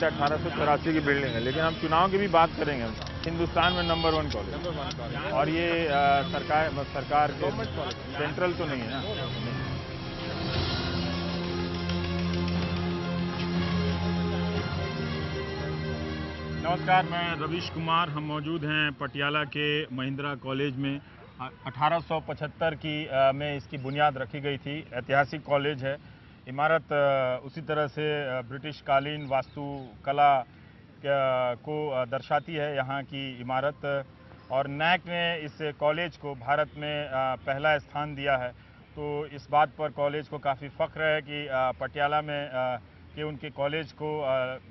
लगता है 1884 की बिल्डिंग है, लेकिन हम चुनाव की भी बात करेंगे। हिंदुस्तान में नंबर 1 कॉलेज, और ये सरकार के सेंट्रल तो नहीं है ना। नमस्कार, मैं रवीश कुमार। हम मौजूद हैं पटियाला के महिंद्रा कॉलेज में। 1875 की में इसकी बुनियाद रखी गई थी। ऐतिहासिक कॉलेज है। इमारत उसी तरह से ब्रिटिश कालीन वास्तुकला को दर्शाती है यहाँ की इमारत। और नैक ने इस कॉलेज को भारत में पहला स्थान दिया है। तो इस बात पर कॉलेज को काफ़ी फ़ख्र है कि पटियाला में कि उनके कॉलेज को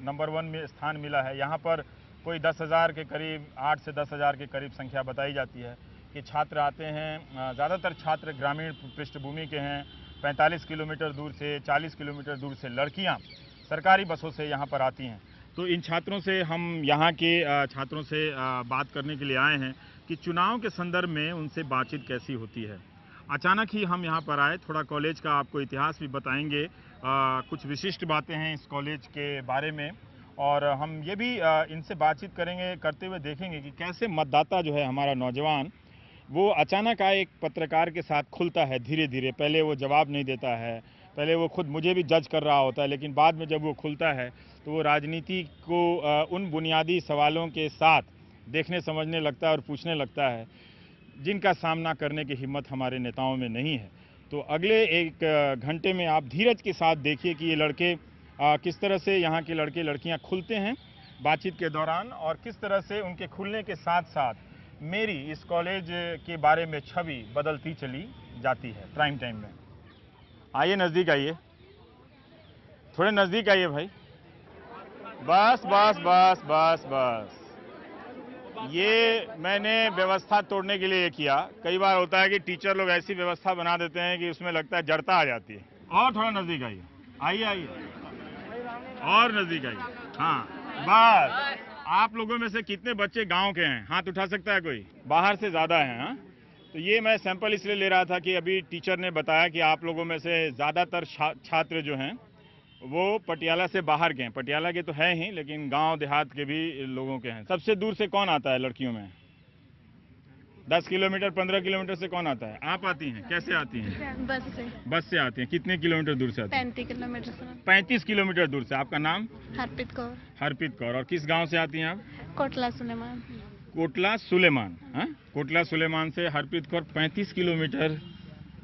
नंबर 1 में स्थान मिला है। यहाँ पर कोई 10,000 के करीब, 8 से 10,000 के करीब संख्या बताई जाती है कि छात्र आते हैं। ज़्यादातर छात्र ग्रामीण पृष्ठभूमि के हैं। 45 किलोमीटर दूर से, 40 किलोमीटर दूर से लड़कियाँ सरकारी बसों से यहाँ पर आती हैं। तो इन छात्रों से, हम यहाँ के छात्रों से बात करने के लिए आए हैं कि चुनाव के संदर्भ में उनसे बातचीत कैसी होती है। अचानक ही हम यहाँ पर आए। थोड़ा कॉलेज का आपको इतिहास भी बताएंगे। कुछ विशिष्ट बातें हैं इस कॉलेज के बारे में, और हम ये भी इनसे बातचीत करते हुए देखेंगे कि कैसे मतदाता जो है हमारा नौजवान, वो अचानक आए एक पत्रकार के साथ खुलता है धीरे धीरे। पहले वो जवाब नहीं देता है, पहले वो खुद मुझे भी जज कर रहा होता है, लेकिन बाद में जब वो खुलता है तो वो राजनीति को उन बुनियादी सवालों के साथ देखने समझने लगता है और पूछने लगता है जिनका सामना करने की हिम्मत हमारे नेताओं में नहीं है। तो अगले एक घंटे में आप धीरज के साथ देखिए कि ये लड़के किस तरह से, यहाँ के लड़के लड़कियाँ खुलते हैं बातचीत के दौरान, और किस तरह से उनके खुलने के साथ साथ मेरी इस कॉलेज के बारे में छवि बदलती चली जाती है प्राइम टाइम में। आइए नज़दीक आइए, थोड़े नज़दीक आइए भाई। बस बस बस बस बस, ये मैंने व्यवस्था तोड़ने के लिए किया। कई बार होता है कि टीचर लोग ऐसी व्यवस्था बना देते हैं कि उसमें लगता है जड़ता आ जाती है। और थोड़ा नज़दीक आइए, आइए आइए, और नज़दीक आइए। हाँ बस। आप लोगों में से कितने बच्चे गांव के हैं? हाथ उठा सकता है कोई? बाहर से ज़्यादा है। हाँ, तो ये मैं सैंपल इसलिए ले रहा था कि अभी टीचर ने बताया कि आप लोगों में से ज़्यादातर छात्र जो हैं वो पटियाला से बाहर के हैं। पटियाला के तो हैं ही, लेकिन गांव देहात के भी लोगों के हैं। सबसे दूर से कौन आता है लड़कियों में? 10 किलोमीटर, 15 किलोमीटर से कौन आता है? आप आती हैं? कैसे आती हैं? बस से। बस से आती हैं। कितने किलोमीटर दूर से आती हैं? 35 किलोमीटर से। 35 किलोमीटर दूर से। आपका नाम? हरप्रीत कौर। हरप्रीत कौर। और किस गांव से आती हैं आप? कोटला सुलेमान। कोटला सुलेमान। हाँ, कोटला सुलेमान से हरप्रीत कौर 35 किलोमीटर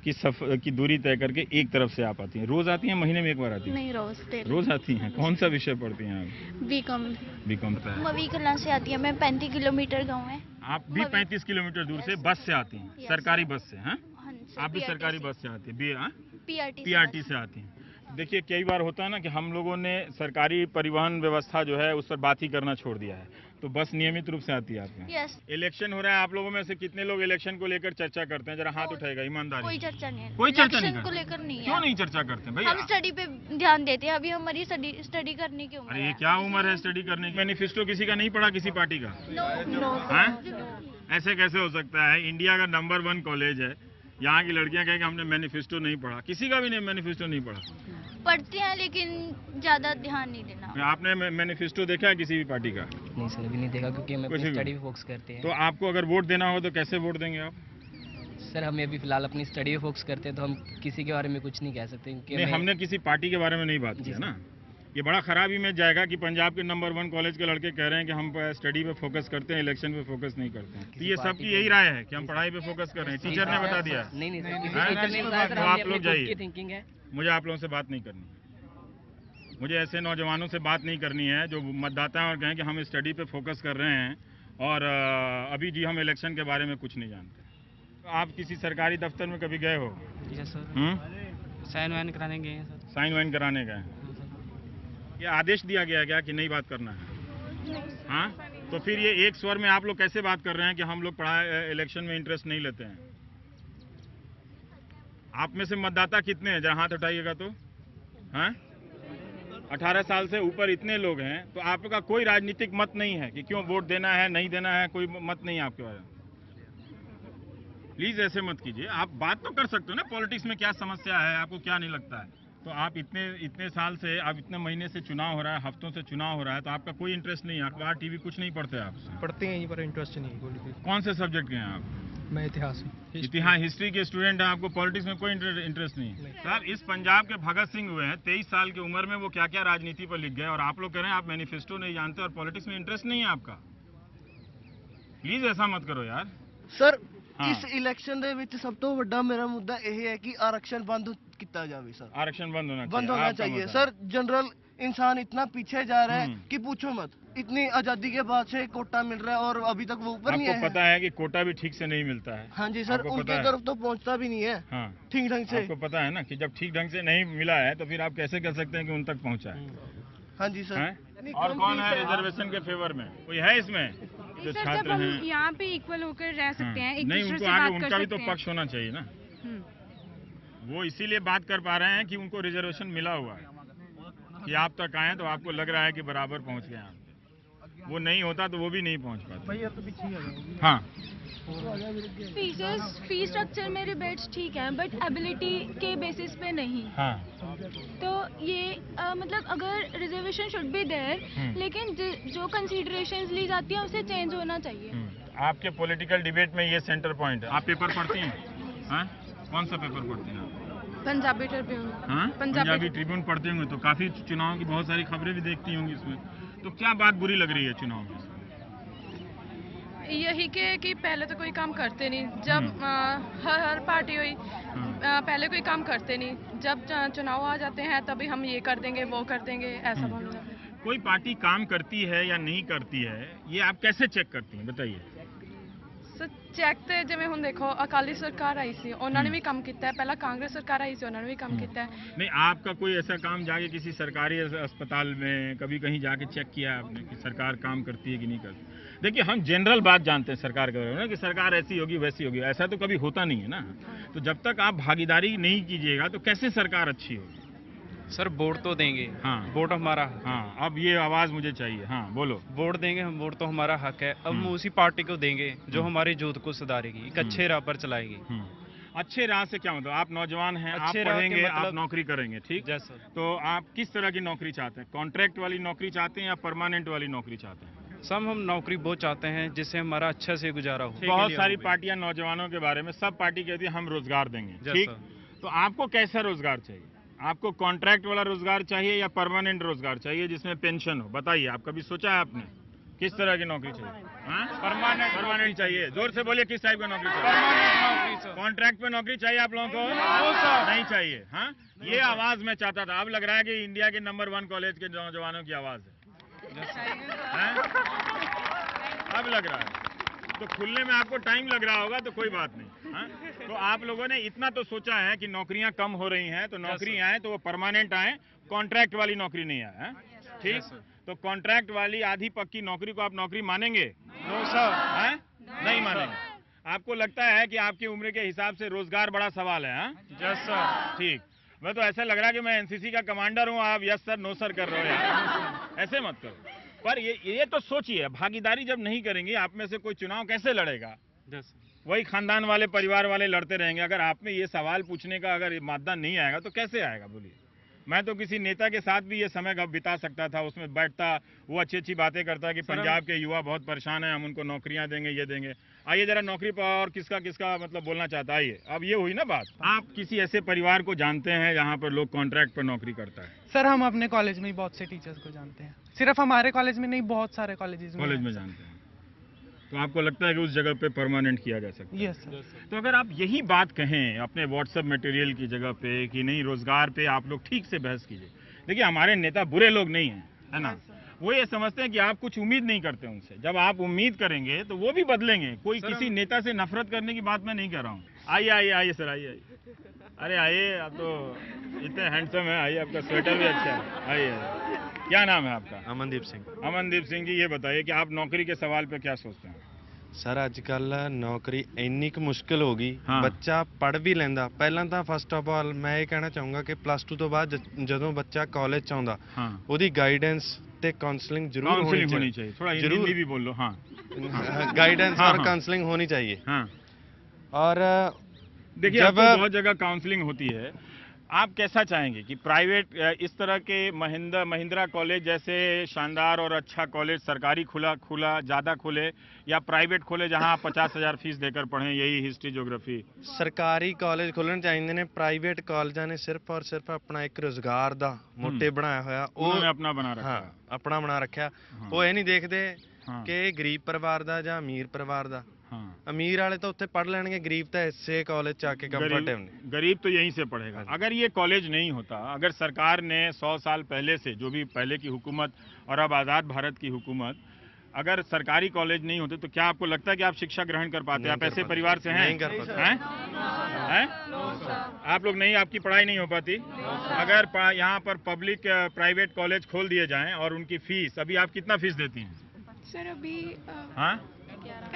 की दूरी तय करके एक तरफ से आप आती हैं। रोज आती हैं? महीने में एक बार आती हैं? नहीं, रोज आती हैं। कौन सा विषय पढ़ती हैं आप? बीकॉम। बीकॉम। मवी कला से आती है मैं। 35 किलोमीटर गाँव है। आप भी 35 किलोमीटर दूर से बस से आती हैं? सरकारी बस से? हाँ, आप भी सरकारी बस से आती हैं? पीआरटी से आती हैं। देखिए, कई बार होता है ना कि हम लोगों ने सरकारी परिवहन व्यवस्था जो है उस पर बात ही करना छोड़ दिया है। तो बस नियमित रूप से आती है आपके? यस। इलेक्शन हो रहा है, आप लोगों में से कितने लोग इलेक्शन को लेकर चर्चा करते हैं? जरा हाथ उठाएगा ईमानदारी। कोई चर्चा नहीं है। कोई चर्चा नहीं को लेकर नहीं है। क्यों नहीं चर्चा करते भाई? हम स्टडी पे ध्यान देते हैं। अभी हमारी स्टडी करने की उम्र अरे है। ये क्या उम्र है स्टडी करने की? मैनिफेस्टो किसी का नहीं पढ़ा? किसी पार्टी का? नो। ऐसे कैसे हो सकता है? इंडिया का नंबर 1 कॉलेज है, यहाँ की लड़कियां कहें कि हमने मैनिफेस्टो नहीं पढ़ा। किसी का भी नहीं मैनिफेस्टो नहीं पढ़ा। पढ़ते हैं लेकिन ज्यादा ध्यान नहीं देना। आपने मैनिफेस्टो देखा है किसी भी पार्टी का? नहीं सर, अभी नहीं देखा क्योंकि हम अपनी स्टडी पे फोकस करते हैं। तो आपको अगर वोट देना हो तो कैसे वोट देंगे आप? सर, हमें अभी फिलहाल अपनी स्टडी पे फोकस करते हैं, तो हम किसी के बारे में कुछ नहीं कह सकते क्योंकि नहीं, हमने किसी पार्टी के बारे में नहीं बात की है ना। ये बड़ा खराब इमेज जाएगा कि पंजाब के नंबर 1 कॉलेज के लड़के कह रहे हैं कि हम स्टडी पे फोकस करते हैं, इलेक्शन पे फोकस नहीं करते हैं। तो ये सबकी यही राय है कि हम पढ़ाई पे फोकस कर रहे हैं। टीचर ने बता दिया। नहीं तो आप लोग जाइए, थिंकिंग है। मुझे आप लोगों से बात नहीं करनी। मुझे ऐसे नौजवानों से बात नहीं करनी है जो मतदाता हैं और कहें कि हम स्टडी पे फोकस कर रहे हैं और अभी जी हम इलेक्शन के बारे में कुछ नहीं जानते। तो आप किसी सरकारी दफ्तर में कभी गए हो? साइन वाइन कराने गए हैं सर। साइन वाइन कराने गए? ये आदेश दिया गया क्या कि नहीं बात करना है? हाँ, तो फिर ये एक स्वर में आप लोग कैसे बात कर रहे हैं कि हम लोग पढ़ाई इलेक्शन में इंटरेस्ट नहीं लेते हैं? आप में से मतदाता कितने हैं? जरा हाथ उठाइएगा तो। हाँ, 18 साल से ऊपर इतने लोग हैं, तो आपका कोई राजनीतिक मत नहीं है कि क्यों वोट देना है नहीं देना है? कोई मत नहीं है आपके बारे में? प्लीज ऐसे मत कीजिए। आप बात तो कर सकते हो ना, पॉलिटिक्स में क्या समस्या है, आपको क्या नहीं लगता है? तो आप इतने साल से, आप इतने महीने से चुनाव हो रहा है, हफ्तों से चुनाव हो रहा है, तो आपका कोई इंटरेस्ट नहीं है? अखबार टीवी कुछ नहीं पढ़ते आप? पढ़ते हैं पर इंटरेस्ट नहीं है। कौन से सब्जेक्ट के हैं आप? मैं इतिहास हिस्ट्री के स्टूडेंट हैं, आपको पॉलिटिक्स में कोई इंटरेस्ट नहीं है? सर, इस पंजाब के भगत सिंह हुए हैं, 23 साल की उम्र में वो क्या क्या राजनीति पर लिख गए, और आप लोग कह रहे हैं आप मैनिफेस्टो नहीं जानते और पॉलिटिक्स में इंटरेस्ट नहीं है आपका। प्लीज ऐसा मत करो यार। ਸਰ ਹਾਂ। ਇਸ ਇਲੈਕਸ਼ਨ ਦੇ ਵਿੱਚ ਸਭ ਤੋਂ ਵੱਡਾ ਮੇਰਾ ਮੁੱਦਾ ਇਹ ਹੈ ਕਿ आरक्षण बंद ਕੀਤਾ जावे सर। आरक्षण बंद होना चाहिए। बंद होना आपका चाहिए मुद्दा। सर। जनरल इंसान इतना पीछे जा रहा है हम्म। कि पूछो मत। इतनी आजादी के बाद से कोटा मिल रहा है और अभी तक वो ऊपर नहीं आपको आया पता है कि कोटा भी ठीक से नहीं मिलता है? हाँ जी सर, आपको उनके पता है? तरफ तो पहुंचता भी नहीं है हाँ, ठीक ढंग से। आपको पता है ना कि जब ठीक ढंग से नहीं मिला है तो फिर आप कैसे कह सकते हैं कि उन तक पहुंचा है? हाँ जी सर। हैं? और कौन है रिजर्वेशन के फेवर में? कोई है इसमें जो सर, जब छात्र हम हैं? यहाँ पे इक्वल होकर रह सकते हैं, एक नहीं, दूसरे उनको से आगे बात कर उनका भी तो सकते हैं। पक्ष होना चाहिए ना। हम्म। वो इसीलिए बात कर पा रहे हैं कि उनको रिजर्वेशन मिला हुआ है, कि आप तक आए तो आपको लग रहा है कि बराबर पहुंच गए आप। वो नहीं होता तो वो भी नहीं पहुंच पाते। हाँ, फीस स्ट्रक्चर में रिबेट्स ठीक है, बट एबिलिटी के बेसिस पे नहीं। हाँ, तो ये मतलब अगर रिजर्वेशन शुड बी देयर, लेकिन जो कंसीडरेशंस ली जाती है उसे चेंज होना चाहिए। आपके पॉलिटिकल डिबेट में ये सेंटर पॉइंट है। आप पेपर पढ़ती हैं? हाँ, कौन सा पेपर पढ़ती हैं आप? पंजाबी ट्रिब्यून। हाँ, पंजाबी ट्रिब्यून पढ़ते होंगे तो काफी चुनाव की बहुत सारी खबरें भी देखती होंगी इसमें। तो क्या बात बुरी लग रही है चुनाव में? यही कि पहले तो कोई काम करते नहीं, जब हर पार्टी हुई पहले कोई काम करते नहीं, जब चुनाव आ जाते हैं तभी हम ये कर देंगे वो कर देंगे, ऐसा बोल रहे हैं। कोई पार्टी काम करती है या नहीं करती है, ये आप कैसे चेक करती हैं, बताइए? सर, चेक तो जिवें हुण देखो अकाली सरकार आई सी, उन्होंने भी काम किया है, पहला कांग्रेस सरकार आई सी, उन्होंने भी काम किया है। नहीं, आपका कोई ऐसा काम जाके किसी सरकारी अस्पताल में कभी कहीं जाके चेक किया आपने कि सरकार काम करती है कि नहीं करती? देखिए, हम जनरल बात जानते हैं सरकार के बारे में कि सरकार ऐसी होगी वैसी होगी, ऐसा तो कभी होता नहीं है ना। तो जब तक आप भागीदारी नहीं कीजिएगा तो कैसे सरकार अच्छी होगी? सर वोट तो देंगे। हाँ, वोट हमारा। हाँ, अब ये आवाज मुझे चाहिए। हाँ, बोलो। वोट देंगे हम, वोट तो हमारा हक है। अब हम उसी पार्टी को देंगे जो हमारी यूथ को सुधारेगी, एक अच्छे राह पर चलाएगी। अच्छे राह से क्या मतलब? आप नौजवान हैं, आप अच्छे राह के पढ़ेंगे, आप मतलब- नौकरी करेंगे, ठीक? जैसा तो आप किस तरह की नौकरी चाहते हैं? कॉन्ट्रैक्ट वाली नौकरी चाहते हैं या परमानेंट वाली नौकरी चाहते हैं? सब हम नौकरी वो चाहते हैं जिससे हमारा अच्छा से गुजारा हो। बहुत सारी पार्टियां नौजवानों के बारे में, सब पार्टी कहती है हम रोजगार देंगे, ठीक? तो आपको कैसा रोजगार चाहिए? आपको कॉन्ट्रैक्ट वाला रोजगार चाहिए या परमानेंट रोजगार चाहिए जिसमें पेंशन हो? बताइए, आप कभी सोचा है आपने किस तरह की नौकरी चाहिए? परमानेंट चाहिए। जोर से बोलिए, किस टाइप की नौकरी चाहिए? कॉन्ट्रैक्ट पे नौकरी चाहिए आप लोगों को? नहीं चाहिए। हाँ, ये आवाज मैं चाहता था। अब लग रहा है कि इंडिया के नंबर 1 कॉलेज के नौजवानों की आवाज है। अब लग रहा है तो खुलने में आपको टाइम लग रहा होगा, तो कोई बात नहीं। हाँ? तो आप लोगों ने इतना तो सोचा है कि नौकरियां कम हो रही हैं, तो नौकरी आए तो वो परमानेंट आए, कॉन्ट्रैक्ट वाली नौकरी नहीं आए। ठीक? तो कॉन्ट्रैक्ट वाली आधी पक्की नौकरी को आप नौकरी मानेंगे? नो सर, नहीं मानेंगे। आपको लगता है कि आपकी उम्र के हिसाब से रोजगार बड़ा सवाल है? Yes sir. ठीक, मैं तो ऐसा लग रहा है कि मैं एनसीसी का कमांडर हूं, आप यस सर नो सर कर रहे हो यार। ऐसे मत करो। पर ये तो सोचिए, भागीदारी जब नहीं करेंगे, आप में से कोई चुनाव कैसे लड़ेगा? वही खानदान वाले, परिवार वाले लड़ते रहेंगे। अगर आप में ये सवाल पूछने का अगर मादा नहीं आएगा तो कैसे आएगा, बोलिए? मैं तो किसी नेता के साथ भी ये समय बिता सकता था, उसमें बैठता, वो अच्छी अच्छी बातें करता कि पंजाब के युवा बहुत परेशान हैं, हम उनको नौकरियां देंगे, ये देंगे। आइए जरा नौकरी पर और किसका किसका मतलब बोलना चाहता है। आइए, अब ये हुई ना बात। आप किसी ऐसे परिवार को जानते हैं जहाँ पर लोग कॉन्ट्रैक्ट पर नौकरी करता है? सर, हम अपने कॉलेज में ही बहुत से टीचर्स को जानते हैं, सिर्फ हमारे कॉलेज में नहीं, बहुत सारे कॉलेज में जानते हैं। तो आपको लगता है कि उस जगह पे परमानेंट किया जा सकता है? Yes sir. तो अगर आप यही बात कहें अपने व्हाट्सएप मटेरियल की जगह पे कि नहीं, रोजगार पे आप लोग ठीक से बहस कीजिए। देखिए, हमारे नेता बुरे लोग नहीं हैं, है ना? वो ये समझते हैं कि आप कुछ उम्मीद नहीं करते उनसे। जब आप उम्मीद करेंगे तो वो भी बदलेंगे। कोई किसी नेता से नफरत करने की बात मैं नहीं कर रहा हूँ। आइए आइए आइए सर, आइए। अरे आइए, आप तो इतने हैंडसम है। आइए, आपका स्वेटर भी अच्छा है। आइए। क्या नाम है आपका? अमनदीप सिंह। अमनदीप सिंह जी, ये बताइए कि आप नौकरी के सवाल पे क्या सोचते हैं? सर, अजकल नौकरी ਇੰਨੀ ਕੁ ਮੁਸ਼ਕਿਲ ਹੋ ਗਈ, ਹਾਂ। ਬੱਚਾ ਪੜ੍ਹ ਵੀ ਲੈਂਦਾ। ਪਹਿਲਾਂ ਤਾਂ ਫਸਟ ਆਫ ਆਲ ਮੈਂ ਇਹ ਕਹਿਣਾ ਚਾਹੂੰਗਾ ਕਿ +2 ਤੋਂ ਬਾਅਦ ਜਦੋਂ ਬੱਚਾ ਕਾਲਜ ਚ ਆਉਂਦਾ, हाँ, ਉਹਦੀ ਗਾਈਡੈਂਸ ਤੇ ਕਾਉਂਸਲਿੰਗ ਜ਼ਰੂਰ काउंसलिंग ਹੋਣੀ होनी चाहिए। थोड़ा जरूर। हिंदी भी बोल लो। हाँ, गाइडेंस हाँ, और हाँ। काउंसलिंग होनी चाहिए। हाँ। और देखिए, अब जब तो बहुत जगह काउंसलिंग होती है। आप कैसा चाहेंगे कि प्राइवेट इस तरह के महिंद्रा कॉलेज जैसे शानदार और अच्छा कॉलेज सरकारी खुला ज़्यादा खुले, या प्राइवेट खोले जहां आप 50,000 फीस देकर पढ़ें, यही हिस्ट्री ज्योग्राफी? ਸਰਕਾਰੀ ਕਾਲਜ ਖੋਲ੍ਹਣੇ ਚਾਹੀਦੇ ਨੇ। ਪ੍ਰਾਈਵੇਟ ਕਾਲਜਾਂ ਨੇ ਸਿਰਫ ਔਰ ਸਿਰਫ ਆਪਣਾ ਇੱਕ ਰੁਜ਼ਗਾਰ ਦਾ ਮੋਟੇ ਬਣਾਇਆ ਹੋਇਆ, उन्होंने अपना बना रखा ਹਾਂ है। ਆਪਣਾ ਬਣਾ ਰੱਖਿਆ। ਹਾਂ। ਉਹ ਇਹ ਨਹੀਂ ਦੇਖਦੇ ਹਾਂ। ਕਿ ਇਹ ਗਰੀਬ ਪਰਿਵਾਰ ਦਾ ਜਾਂ ਅਮੀਰ ਪਰਿਵਾਰ ਦਾ। हाँ, ਅਮੀਰ ਵਾਲੇ ਤਾਂ ਉੱਥੇ ਪੜ੍ਹ ਲੈਣਗੇ, ਗਰੀਬ ਤਾਂ ਇਸੇ ਕਾਲਜ ਚ ਆ ਕੇ ਕੰਫਰਟੇਬਲ ਨੇ। गरीब तो यहीं से पढ़ेगा। अगर ये कॉलेज नहीं होता, अगर सरकार ने 100 साल पहले से, जो भी पहले की हुकूमत और अब आज़ाद भारत की हुकूमत, अगर सरकारी कॉलेज नहीं होते तो क्या आपको लगता है कि आप शिक्षा ग्रहण कर पाते? आप ऐसे परिवार से हैं? नहीं कर पाते। हैं? आप लोग नहीं, आपकी पढ़ाई नहीं हो पाती? अगर यहाँ पर पब्लिक प्राइवेट कॉलेज खोल दिए जाएं और उनकी फीस, अभी आप कितना फीस देती हैं? सर अभी हाँ,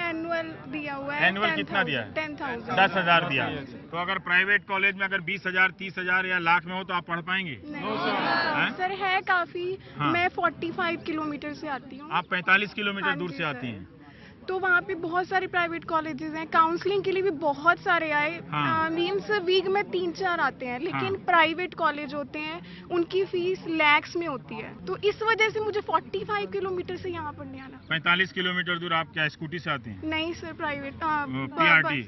एनुअल दिया हुआ है। एनुअल कितना दिया है? 10,000। 10,000 दिया है। तो अगर प्राइवेट कॉलेज में अगर 20,000, 30,000 या लाख में हो तो आप पढ़ पाएंगे? हैं? सर है काफी। हाँ। मैं 45 किलोमीटर से आती हूँ, आप 45 किलोमीटर हाँ दूर जी से सर। आती हैं। तो वहाँ पे बहुत सारे प्राइवेट कॉलेजेस हैं। काउंसलिंग के लिए भी बहुत सारे आए। हाँ। मीन्स वीक में 3-4 आते हैं, लेकिन हाँ। प्राइवेट कॉलेज होते हैं उनकी फीस लैक्स में होती है। तो इस वजह से मुझे 45 किलोमीटर से यहाँ पढ़ने आना। 45 किलोमीटर दूर आप क्या स्कूटी से आती हैं? नहीं sir, private PRT,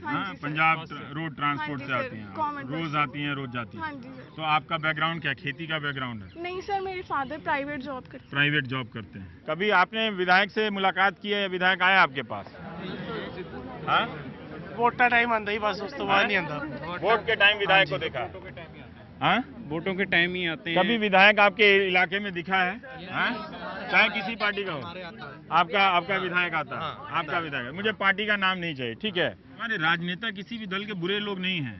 Punjab road transport हाँ से जी आती सर, हैं? कॉमन रोज बस। आती हैं, रोज जाती हाँ हैं? जी सर। तो आपका बैकग्राउंड क्या, खेती का बैकग्राउंड है? नहीं सर, मेरे फादर प्राइवेट जॉब करते हैं। प्राइवेट जॉब करते हैं। कभी आपने विधायक से मुलाकात की है? विधायक आया आपके पास? हाँ, ਵੋਟਾਂ ਟਾਈਮ ਆਂਦਾ ਹੀ ਬਸ, ਉਸ ਤੋਂ ਬਾਅਦ ਨਹੀਂ ਆਂਦਾ। वोट के टाइम विधायक को देखा? हाँ, वोटों के टाइम ही आते हैं। कभी विधायक आपके इलाके में दिखा है? हाँ? चाहे किसी पार्टी का हो, आपका विधायक आता है? आपका विधायक, मुझे पार्टी का नाम नहीं चाहिए, ठीक है? हमारे राजनेता किसी भी दल के बुरे लोग नहीं हैं।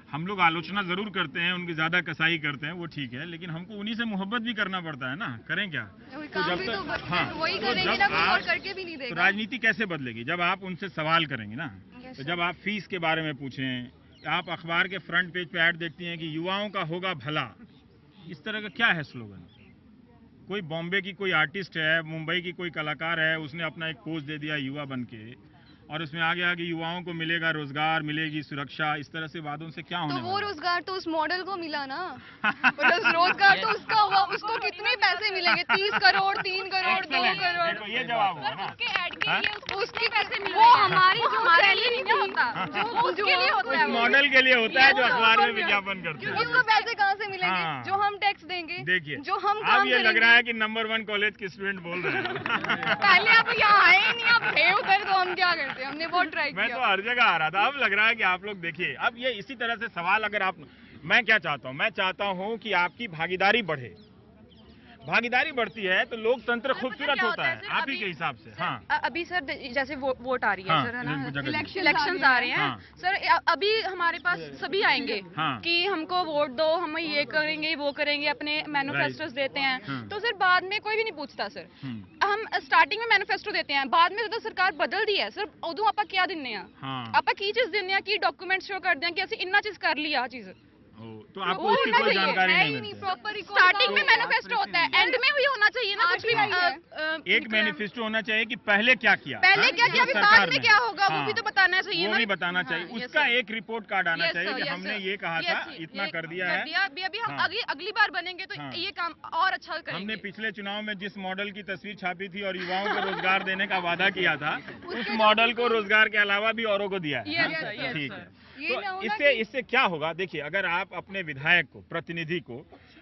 हम लोग आलोचना जरूर करते हैं, उनकी ज्यादा कसाई करते हैं, वो ठीक है, लेकिन हमको उन्हीं से मोहब्बत भी करना पड़ता है ना। करें क्या? तो जब तक वही तो करेंगे जब ना, कोई और आप- करके भी नहीं तो देगा। राजनीति कैसे बदलेगी? जब आप उनसे सवाल करेंगे ना। तो जब आप फीस के बारे में पूछें, आप अखबार के फ्रंट पेज पे ऐड देखती हैं कि युवाओं का होगा भला, इस तरह का क्या है स्लोगन? कोई बॉम्बे की कोई आर्टिस्ट है, मुंबई की कोई कलाकार है, उसने अपना एक पोस्ट दे दिया युवा बन के, और उसमें आगे आगे युवाओं को मिलेगा रोजगार, मिलेगी सुरक्षा, इस तरह से वादों से क्या होने तो वो वाला है? रोजगार तो उस मॉडल को मिला ना। रोजगार तो उसका हुआ, उसको कितने पैसे मिलेंगे? 30 करोड़, 3 करोड़, 2 Excellent. करोड़। देखो ये जवाब हुआ ना। उसके ऐड के हाँ? लिए उसके पैसे मिल वो हमारी जो हमारे लिए नहीं होता, जो उसके लिए होता है। उस मॉडल के लिए होता है जो अखबार में विज्ञापन करते हैं। उसको पैसे कहाँ से मिलेंगे? हाँ। जो हम टैक्स देंगे, देखिए, जो हम अब काम ये लग करेंगे। रहा है कि नंबर 1 कॉलेज के स्टूडेंट बोल रहे हैं। पहले आप यहाँ आए ही नहीं, आप थे उधर, तो हम क्या करते? हमने बहुत ट्राई मैं किया। तो हर जगह आ रहा था, अब लग रहा है कि आप लोग देखिए, अब ये इसी तरह से सवाल अगर आप, मैं क्या चाहता हूँ? मैं चाहता हूँ कि आपकी भागीदारी बढ़े। भागीदारी बढ़ती है तो लोकतंत्र खूबसूरत होता है, आप ही के हिसाब से। हाँ, अभी सर जैसे वोट आ रही है हाँ, सर, है ना, जगह- इलेक्शंस आ रहे हैं हाँ। सर। अभी हमारे पास सभी आएंगे हाँ। कि हमको वोट दो, हम ये करेंगे वो करेंगे, अपने मैनिफेस्टोस देते हैं। हाँ। तो सर बाद में कोई भी नहीं पूछता सर। हम्म, हम स्टार्टिंग में मैनिफेस्टो देते हैं, बाद में तो सरकार बदल दी है सर। उदू आप क्या दिन्ने हैं? हाँ। आप की चीज दिन्ने हैं कि डॉक्यूमेंट शो कर दें कि असं इन्ना चीज कर लिया चीज। ओ, तो आपको उसकी कोई जानकारी नहीं मिलती? स्टार्टिंग में मैनिफेस्टो होता है, एंड में भी होना चाहिए ना कुछ भी। एक मैनिफेस्टो होना चाहिए कि पहले क्या किया, पहले हाँ? क्या किया, अभी सरकार बाद में ने। क्या होगा वो हाँ, भी तो बताना चाहिए वो ना। भी बताना चाहिए। हाँ, yes, उसका sir. एक रिपोर्ट कार्ड आना Yes, चाहिए sir, कि yes, हमने sir. ये कहा Yes, था, इतना कर दिया है। अभी हम हाँ। अगली बार बनेंगे तो हाँ। ये काम और अच्छा हमने करेंगे। पिछले चुनाव में जिस मॉडल की तस्वीर छापी थी और युवाओं को रोजगार देने का वादा किया था, उस मॉडल को रोजगार के अलावा भी औरों को दिया है। Yes, हाँ? sir, yes, ठीक sir. है। ये ना तो होगा इससे क्या होगा? देखिए, अगर आप अपने विधायक को, प्रतिनिधि को,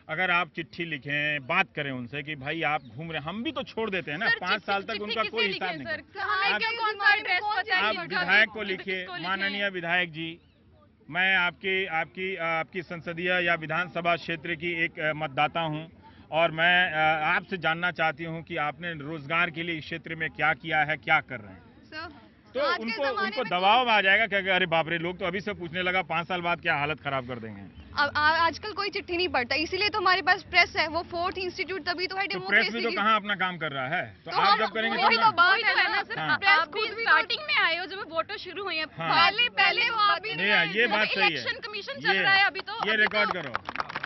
अगर आप चिट्ठी लिखें, बात करें उनसे कि भाई आप घूम रहे हैं, हम भी तो छोड़ देते हैं ना, 5 साल तक उनका कोई हिसाब नहीं करते। आप विधायक को लिखिए, माननीय विधायक जी, मैं आपकी संसदीय या विधानसभा क्षेत्र की एक मतदाता हूं, और मैं आपसे जानना चाहती हूं कि आपने रोजगार के लिए इस क्षेत्र में क्या किया है, क्या कर रहे हैं। तो उनको दबाव आ जाएगा कि अरे बाप रे, लोग तो अभी से पूछने लगा, 5 साल बाद क्या हालत खराब कर देंगे। आजकल कोई चिट्ठी नहीं पढ़ता, इसीलिए तो हमारे पास प्रेस है, वो 4th इंस्टीट्यूट, तभी तो है तो प्रेस भी तो डेमोक्रेसी। कहाँ अपना काम कर रहा है, तो तो आप हम जब करेंगे वही तब तो ना। बात है ना सर। हाँ। आप भी स्टार्टिंग में आए हो जब वोटर शुरू हुई है, हाँ। पहले वो आप भी नहीं, ये बात सही है। इलेक्शन कमीशन चल रहा है अभी तो। ये रिकॉर्ड करो,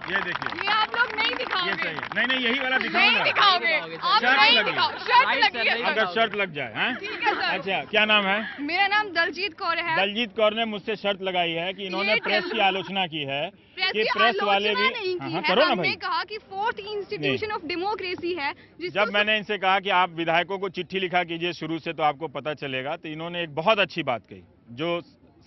ये देखिए, ये आप लोग नहीं ये दिखाओगे। सही है। नहीं, यही वाला नहीं दिखाऊंगा। दिखाओगे, आप शर्त नहीं लगी। दिखाओ, शर्त लगी है अगर सर। शर्त लग जाए, हैं? ठीक है सर। अच्छा, क्या नाम है? मेरा नाम दलजीत कौर है। दलजीत कौर ने मुझसे शर्त लगाई है कि इन्होंने ये प्रेस की आलोचना की है, की प्रेस वाले आलोचना भी नहीं की है। करो ना हमने भाई। कहा कि फोर्थ इंस्टीट्यूशन ऑफ डेमोक्रेसी है जब मैंने इनसे कहा कि आप विधायकों को चिट्ठी लिखा कीजिए शुरू से तो आपको पता चलेगा, तो इन्होंने एक बहुत अच्छी बात कही जो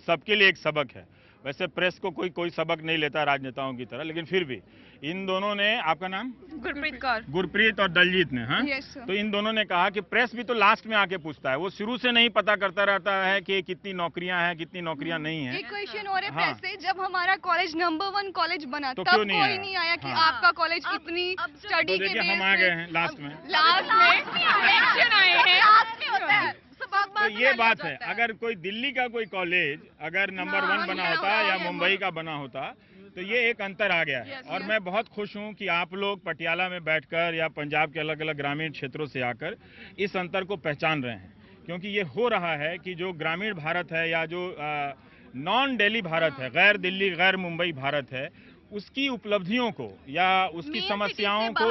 सबके लिए एक सबक है। वैसे प्रेस को कोई सबक नहीं लेता राजनेताओं की तरह, लेकिन फिर भी इन दोनों ने, आपका नाम? गुरप्रीत कौर। गुरप्रीत और दलजीत ने, हाँ, तो इन दोनों ने कहा कि प्रेस भी तो लास्ट में आके पूछता है, वो शुरू से नहीं पता करता रहता है कि कितनी नौकरियां हैं कितनी नौकरियां नहीं हैं। एक क्वेश्चन और है हाँ। प्रेस से, जब हमारा कॉलेज नंबर 1 कॉलेज बना तो तब क्यों नहीं कोई आया? नहीं आया कि हाँ। आपका कॉलेज इतनी स्टडी तो के देखिए हम बेस आ गए पे हैं लास्ट में। इलेक्शन आए हैं, लास्ट में होता है। तो ये बात है, अगर कोई दिल्ली का कोई कॉलेज अगर नंबर 1 बना होता या मुंबई का बना होता तो ये एक अंतर आ गया है। और मैं बहुत खुश हूं कि आप लोग पटियाला में बैठकर या पंजाब के अलग अलग ग्रामीण क्षेत्रों से आकर इस अंतर को पहचान रहे हैं, क्योंकि ये हो रहा है कि जो ग्रामीण भारत है या जो नॉन दिल्ली भारत है, गैर दिल्ली गैर मुंबई भारत है, उसकी उपलब्धियों को या उसकी समस्याओं को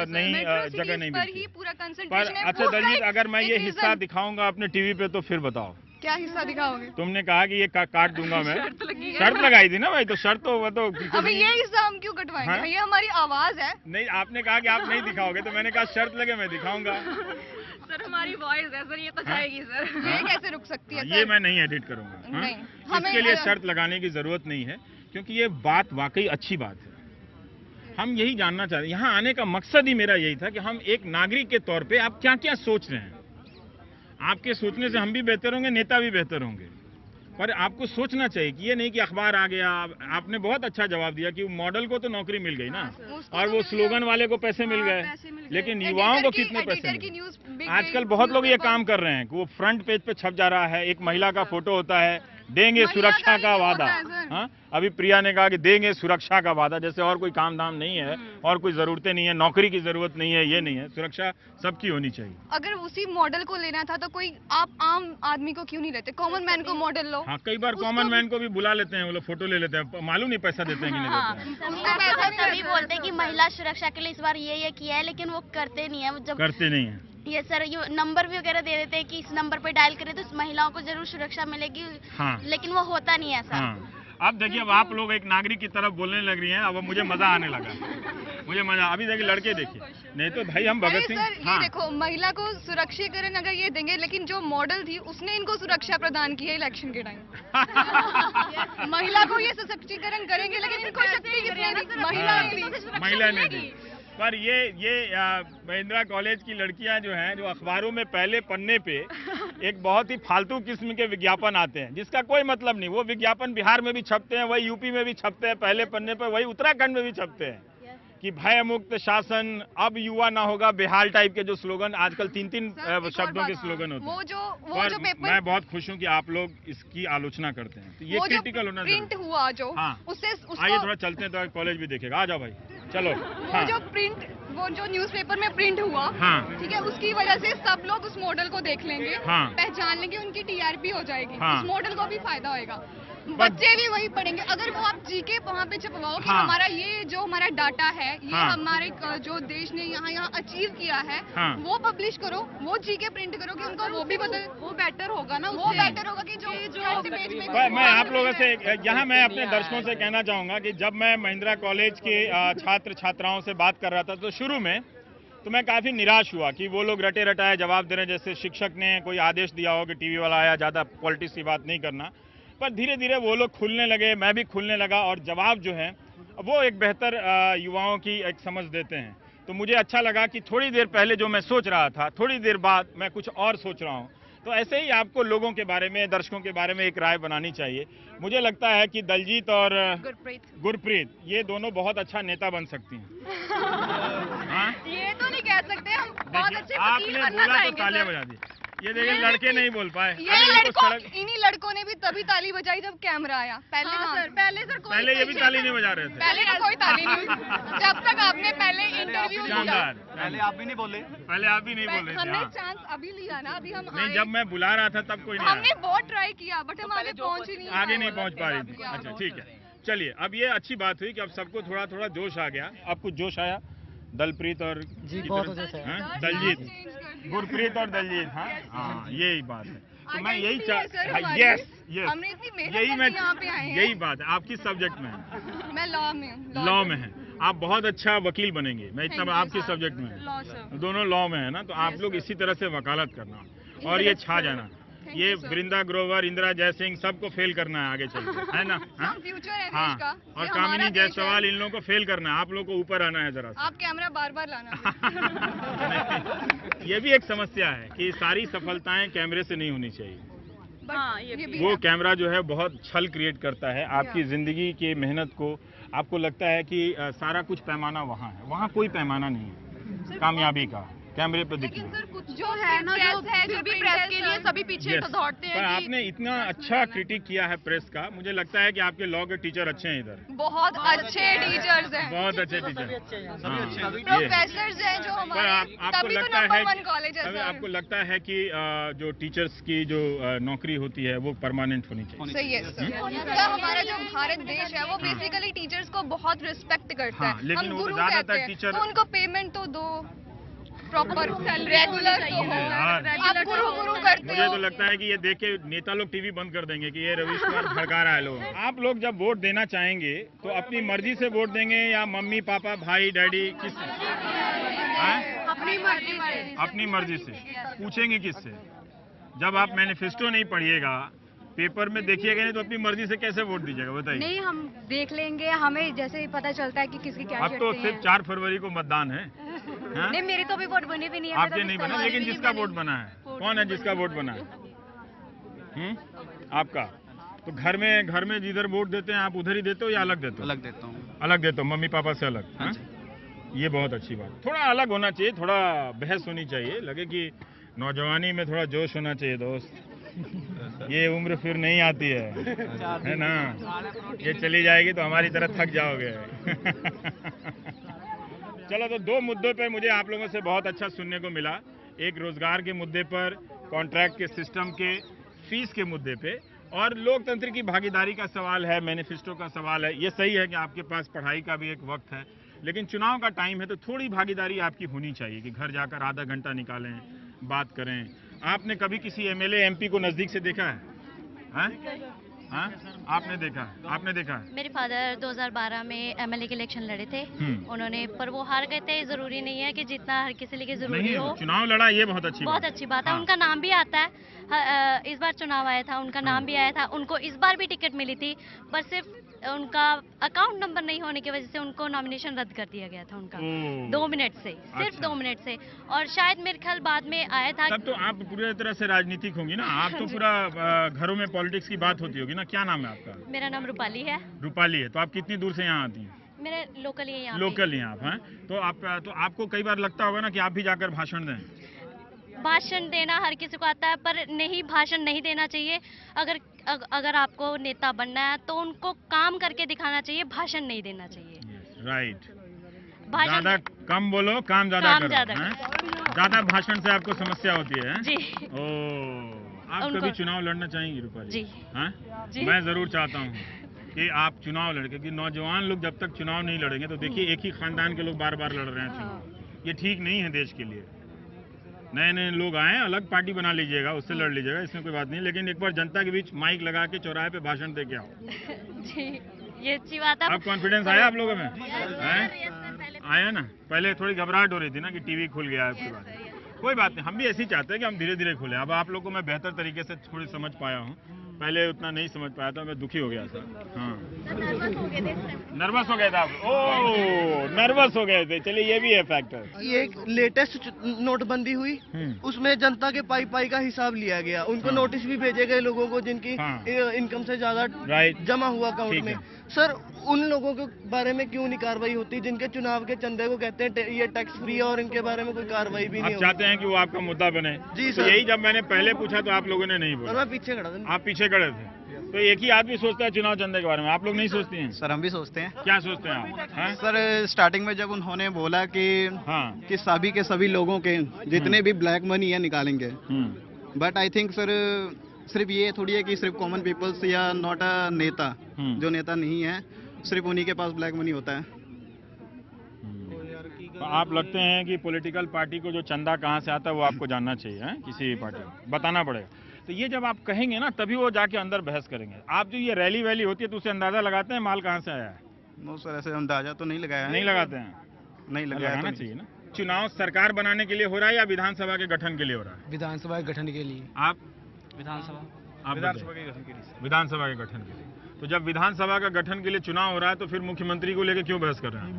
नहीं जगह नहीं मिलती। पर अच्छा दलजीत, अगर मैं ये हिस्सा दिखाऊंगा अपने टीवी पे तो फिर बताओ क्या हिस्सा दिखाओगे? तुमने कहा कि ये काट दूंगा मैं। शर्त लगाई थी ना भाई, तो शर्त तो वो तो अभी ये हिस्सा हम क्यों कटवाएंगे? हाँ? ये हमारी आवाज है। नहीं, आपने कहा कि आप नहीं दिखाओगे, तो मैंने कहा शर्त लगे मैं दिखाऊंगा। सर हमारी वॉइस है सर, ये तो जाएगी सर। ये कैसे रुक सकती है? ये मैं नहीं एडिट करूंगा। नहीं, इसके लिए शर्त लगाने की जरूरत नहीं है, क्योंकि ये बात वाकई अच्छी बात है। हम यही जानना चाहते हैं, यहाँ आने का मकसद ही मेरा यही था कि हम एक नागरिक के तौर पे आप क्या क्या सोच रहे हैं। आपके सोचने से हम भी बेहतर होंगे, नेता भी बेहतर होंगे, पर आपको सोचना चाहिए कि ये नहीं कि अखबार आ गया। आपने बहुत अच्छा जवाब दिया कि मॉडल को तो नौकरी मिल गई ना, और वो स्लोगन वाले को पैसे मिल गए, लेकिन युवाओं को कितने पैसे मिले? आजकल बहुत लोग ये काम कर रहे हैं कि वो फ्रंट पेज पे छप जा रहा है, एक महिला का फोटो होता है, देंगे सुरक्षा का वादा। हाँ, अभी प्रिया ने कहा कि देंगे सुरक्षा का वादा, जैसे और कोई काम धाम नहीं है और कोई जरूरतें नहीं है, नौकरी की जरूरत नहीं है, ये नहीं है, सुरक्षा सबकी होनी चाहिए। अगर उसी मॉडल को लेना था तो कोई आप आम आदमी को क्यों नहीं लेते? कॉमन मैन को मॉडल लो। हाँ, कई बार कॉमन मैन को भी बुला लेते हैं, वो लोग फोटो ले लेते हैं, मालूम नहीं पैसा देते हैं कि नहीं देते हैं। सभी बोलते हैं कि महिला सुरक्षा के लिए इस बार ये किया है, लेकिन वो करते नहीं है। जब करते नहीं है ये सर, ये नंबर भी वगैरह दे देते हैं कि इस नंबर पे डायल करें तो महिलाओं को जरूर सुरक्षा मिलेगी। हाँ। लेकिन वो होता नहीं है ऐसा। हाँ। अब देखिए, अब आप लोग एक नागरिक की तरफ बोलने लग रही हैं, अब मुझे मजा आने लगा, मुझे मजा। अभी देखिए लड़के देखिए, नहीं तो भाई हम भगत सिंह। ये देखो, महिला को सुरक्षीकरण अगर ये देंगे, लेकिन जो मॉडल थी उसने इनको सुरक्षा प्रदान की है इलेक्शन के टाइम। महिला को ये सशक्तिकरण करेंगे, लेकिन इनको शक्ति किसने दी? महिला ने दी। पर ये महिंद्रा कॉलेज की लड़कियां जो हैं, जो अखबारों में पहले पन्ने पे एक बहुत ही फालतू किस्म के विज्ञापन आते हैं जिसका कोई मतलब नहीं, वो विज्ञापन बिहार में भी छपते हैं, वही यूपी में भी छपते हैं पहले पन्ने पे, वही उत्तराखंड में भी छपते हैं कि भय मुक्त शासन, अब युवा ना होगा बेहाल टाइप के जो स्लोगन आजकल 3-3 शब्दों के स्लोगन होते हैं। वो जो पेपर, मैं बहुत खुश हूँ कि आप लोग इसकी आलोचना करते हैं, तो ये क्रिटिकल होना चाहिए। प्रिंट हुआ जो, हाँ, आइए थोड़ा चलते हैं तो कॉलेज भी देखेगा। आ जाओ भाई, चलो। वो जो प्रिंट, वो जो न्यूज़पेपर में प्रिंट हुआ, हाँ, ठीक है, उसकी वजह से सब लोग उस मॉडल को देख लेंगे, हाँ, पहचान लेंगे, उनकी टीआरपी हो जाएगी, हाँ, उस मॉडल को भी फायदा होएगा, बच्चे भी वही पढ़ेंगे। अगर वो आप जीके वहाँ पे छपवाओ कि हाँ, हमारा ये जो हमारा डाटा है, ये हाँ, हमारे जो देश ने यहाँ अचीव किया है, हाँ, वो पब्लिश करो, वो जीके प्रिंट करो कि उनको वो भी बदल, वो बेटर होगा ना, वो बेटर होगा कि जो मैं आप लोगों से यहाँ मैं अपने दर्शकों से कहना चाहूँगा कि जब मैं महिंद्रा कॉलेज के छात्र छात्राओं से बात कर रहा था तो शुरू में तो मैं काफ़ी निराश हुआ कि वो लोग रटे रटाए जवाब दे रहे हैं, जैसे शिक्षक ने कोई आदेश दिया हो कि टीवी वाला आया, ज़्यादा पॉलिटिक्स की बात नहीं करना। पर धीरे धीरे वो लोग खुलने लगे, मैं भी खुलने लगा, और जवाब जो है वो एक बेहतर युवाओं की एक समझ देते हैं। तो मुझे अच्छा लगा कि थोड़ी देर पहले जो मैं सोच रहा था, थोड़ी देर बाद मैं कुछ और सोच रहा हूँ। तो ऐसे ही आपको लोगों के बारे में, दर्शकों के बारे में एक राय बनानी चाहिए। मुझे लगता है कि दलजीत और गुरप्रीत ये दोनों बहुत अच्छा नेता बन सकती हैं। हाँ? ये तो नहीं कह सकते हम, बहुत अच्छे आपने बोला तो तालियां बजा दी। ये देखिए लड़के नहीं बोल पाए। इन्हीं लड़कों ने भी तभी ताली बजाई जब कैमरा आया। पहले ये भी ताली नहीं बजा रहे थे। पहले तो कोई ताली नहीं हुई जब तक आपने पहले इंटरव्यू लिया। पहले आप भी नहीं बोल रहे थे। हमने चांस अभी लिया ना, अभी हम नहीं, जब मैं बुला रहा था तब कोई नहीं। हमने बहुत ट्राई किया, बट हम आगे पहुंच ही नहीं, आगे नहीं पहुंच पा रही थी। अच्छा ठीक है, चलिए, अब ये अच्छी बात हुई कि अब सबको थोड़ा थोड़ा जोश आ गया। अब कुछ जोश आया दलप्रीत और दलजीत, गुरप्रीत और दलजीत। हाँ, यही बात है। तो मैं यही Yes. हमने इतनी मेहनत यही मैं करके यहाँ पे आए हैं। यही बात है। आप किस सब्जेक्ट में हैं? मैं लॉ में हूँ। लॉ में हैं। आप बहुत अच्छा वकील बनेंगे। मैं इतना Thank you, आप किस sir. सब्जेक्ट में हैं? Law sir. दोनों लॉ में है ना, तो आप लोग इसी तरह से वकालत करना और ये छा जाना। Thank ये you, sir. वृंदा ग्रोवर, इंदिरा जयसिंह सबको फेल करना है आगे चल के, है ना? हाँ? हम फ्यूचर है देश हाँ, का। और ये कामिनी हमारा देश जायसवाल है। इन लोगों को फेल करना है। आप लोग को ऊपर आना है जरा सा। आप कैमरा बार बार लाना। ये भी एक समस्या है कि सारी सफलताएं कैमरे से नहीं होनी चाहिए। हाँ, ये भी वो कैमरा जो है बहुत छल क्रिएट करता है आपकी जिंदगी की मेहनत को। आपको लगता है कि सारा कुछ पैमाना वहाँ है, वहाँ कोई पैमाना नहीं है कामयाबी का, कैमरे पर दिखना। सर कुछ जो है ना, जो भी प्रेस के लिए सभी पीछे Yes. दौड़ते पर हैं कि आपने इतना अच्छा क्रिटिक किया है प्रेस का, मुझे लगता है कि आपके लॉ के टीचर अच्छे हैं इधर, बहुत अच्छे टीचर्स हैं, बहुत अच्छे टीचर। प्रोफेसर्स हैं जो पर हमारे, आपको तभी तो लगता है नंबर 1 कॉलेज है अभी सर। आपको लगता है कि जो टीचर्स की जो नौकरी होती है वो परमानेंट होनी चाहिए? सही है सर। तो हमारा जो भारत देश है वो बेसिकली टीचर्स को बहुत रिस्पेक्ट करता हाँ, है। लेकिन हम वो गुरु ज्यादातर कहते हैं, टीचर- तो उनको पेमेंट तो दो, प्रॉपर रेगुलर तो हो। यार, आप गुरु गुरु करते मुझे हो। तो लगता है कि ये देख के नेता लोग टीवी बंद कर देंगे कि ये रवीश कुमार भड़का रहा है लोग। आप लोग जब वोट देना चाहेंगे तो अपनी मर्जी से वोट देंगे या मम्मी पापा भाई डैडी किस? अपनी मर्जी से। अपनी मर्जी से। पूछेंगे किससे? जब आप मैनिफेस्टो नहीं पढ़िएगा, पेपर में देखिएगा नहीं, तो अपनी मर्जी से कैसे वोट दीजिएगा बताइए? नहीं, हम देख लेंगे, हमें जैसे ही पता चलता है कि किसकी क्या अब तो सिर्फ 4 फरवरी को मतदान है। हाँ? नहीं, मेरी तो अभी वोट बनी भी नहीं है। आपके नहीं बना, लेकिन जिसका वोट बना है, कौन है जिसका वोट बना है? आपका। तो घर में जिधर वोट देते हैं आप उधर ही देते हो या अलग देते हो? अलग देता हूँ। अलग देते हो, मम्मी पापा से अलग? हाँ? ये बहुत अच्छी बात। थोड़ा अलग होना चाहिए, थोड़ा बहस होनी चाहिए, लगे कि नौजवानी में थोड़ा जोश होना चाहिए दोस्त। ये उम्र फिर नहीं आती है ना? ये चली जाएगी तो हमारी तरह थक जाओगे। चलो, तो 2 मुद्दों पे मुझे आप लोगों से बहुत अच्छा सुनने को मिला। एक रोजगार के मुद्दे पर, कॉन्ट्रैक्ट के सिस्टम के, फीस के मुद्दे पे, और लोकतंत्र की भागीदारी का सवाल है, मैनिफेस्टो का सवाल है। ये सही है कि आपके पास पढ़ाई का भी एक वक्त है, लेकिन चुनाव का टाइम है तो थोड़ी भागीदारी आपकी होनी चाहिए कि घर जाकर आधा घंटा निकालें, बात करें। आपने कभी किसी एमएलए एमपी को नजदीक से देखा है? हाँ? हाँ? आपने देखा है? मेरे फादर 2012 में एमएलए के इलेक्शन लड़े थे उन्होंने, पर वो हार गए थे। जरूरी नहीं है कि जितना हर किसी लिए जरूरी नहीं, हो। चुनाव लड़ा, ये बहुत अच्छी बात है। है। उनका नाम भी आता है। इस बार चुनाव आया था, उनका नाम भी आया था। उनको इस बार भी टिकट मिली थी, पर सिर्फ उनका अकाउंट नंबर नहीं होने की वजह से उनको नॉमिनेशन रद्द कर दिया गया था उनका। 2 मिनट से, सिर्फ 2 मिनट से। और शायद मेरे ख्याल बाद में आया था। तब तो आप पूरी तरह से राजनीतिक होंगी ना, आप तो पूरा घरों में पॉलिटिक्स की बात होती होगी ना। क्या नाम है आपका? मेरा नाम रूपाली है। रूपाली है। तो आप कितनी दूर से यहाँ आती हैं? मेरा लोकल ही है यहाँ पे। लोकल हैं आप? हैं तो आपको कई बार लगता होगा ना कि आप भी जाकर भाषण दें? भाषण देना हर किसी को आता है, पर नहीं, भाषण नहीं देना चाहिए। अगर आपको नेता बनना है तो उनको काम करके दिखाना चाहिए, भाषण नहीं देना चाहिए। राइट। भाषण ज्यादा कम बोलो, काम ज्यादा करो। ज्यादा ज्यादा भाषण से आपको समस्या होती है? जी। आप कभी चुनाव लड़ना चाहेंगी रूपाली? जी। हाँ? मैं जरूर चाहता हूँ कि आप चुनाव लड़े, क्योंकि नौजवान लोग जब तक चुनाव नहीं लड़ेंगे तो देखिए एक ही खानदान के लोग बार बार लड़ रहे हैं चुनाव। ये ठीक नहीं है देश के लिए। नए लोग आए, अलग पार्टी बना लीजिएगा, उससे लड़ लीजिएगा, इसमें कोई बात नहीं, लेकिन एक बार जनता के बीच माइक लगा के चौराहे पे भाषण दे के आओ। जी, ये अच्छी बात है। अब कॉन्फिडेंस आया आप लोगों में? आया ना? पहले थोड़ी घबराहट हो रही थी ना कि टीवी खुल गया है, उसके बाद कोई बात नहीं। हम भी ऐसे ही चाहते हैं कि हम धीरे धीरे खुले। अब आप लोगों को मैं बेहतर तरीके से थोड़ी समझ पाया हूँ, पहले उतना नहीं समझ पाया था, मैं दुखी हो गया था। हाँ, नर्वस हो गए थे आप? ओह, नर्वस हो गए थे। चलिए, ये भी है फैक्टर। ये लेटेस्ट नोटबंदी हुई, उसमें जनता के पाई का हिसाब लिया गया। उनको नोटिस भी भेजे गए लोगों को जिनकी इनकम से ज्यादा जमा हुआ अकाउंट में। सर, उन लोगों के बारे में क्यों नहीं कार्रवाई होती जिनके चुनाव के चंदे को कहते हैं ये टैक्स फ्री है और इनके बारे में कोई कार्रवाई भी नहीं? आप चाहते हैं कि वो आपका मुद्दा बने? जी सर। तो यही जब मैंने पहले पूछा तो आप लोगों ने नहीं बोला। मैं पीछे खड़ा था। आप पीछे खड़े थे। तो एक ही आदमी सोचता है चुनाव चंदे के बारे में, आप लोग नहीं सोचते हैं? सर, हम भी सोचते हैं। क्या सोचते हैं आप? हाँ? सर, स्टार्टिंग में जब उन्होंने बोला कि कि सभी के सभी लोगों के जितने भी ब्लैक मनी है निकालेंगे, बट आई थिंक सर सिर्फ ये थोड़ी है कि सिर्फ कॉमन पीपल्स या नॉट अ नेता, जो नेता नहीं है, सिर्फ उन्हीं के पास ब्लैक मनी होता है। तो आप लगते हैं कि पॉलिटिकल पार्टी को जो चंदा कहाँ से आता है वो आपको जानना चाहिए, है? किसी भी पार्टी को बताना पड़ेगा। तो ये जब आप कहेंगे ना तभी वो जाके अंदर बहस करेंगे। आप जो ये रैली वैली होती है तो उसे अंदाजा लगाते हैं माल कहाँ से आया है? नो सर, ऐसे अंदाजा तो नहीं लगाया है। नहीं लगाते हैं? नहीं लगाया लगाना चाहिए ना। चुनाव सरकार बनाने के लिए हो रहा है या विधानसभा के गठन के लिए हो रहा है? विधानसभा के गठन के लिए। आप विधानसभा के गठन के लिए। विधानसभा के गठन के लिए। तो जब विधानसभा का गठन के लिए चुनाव हो रहा है तो फिर मुख्यमंत्री को लेकर क्यों बहस कर रहे हैं?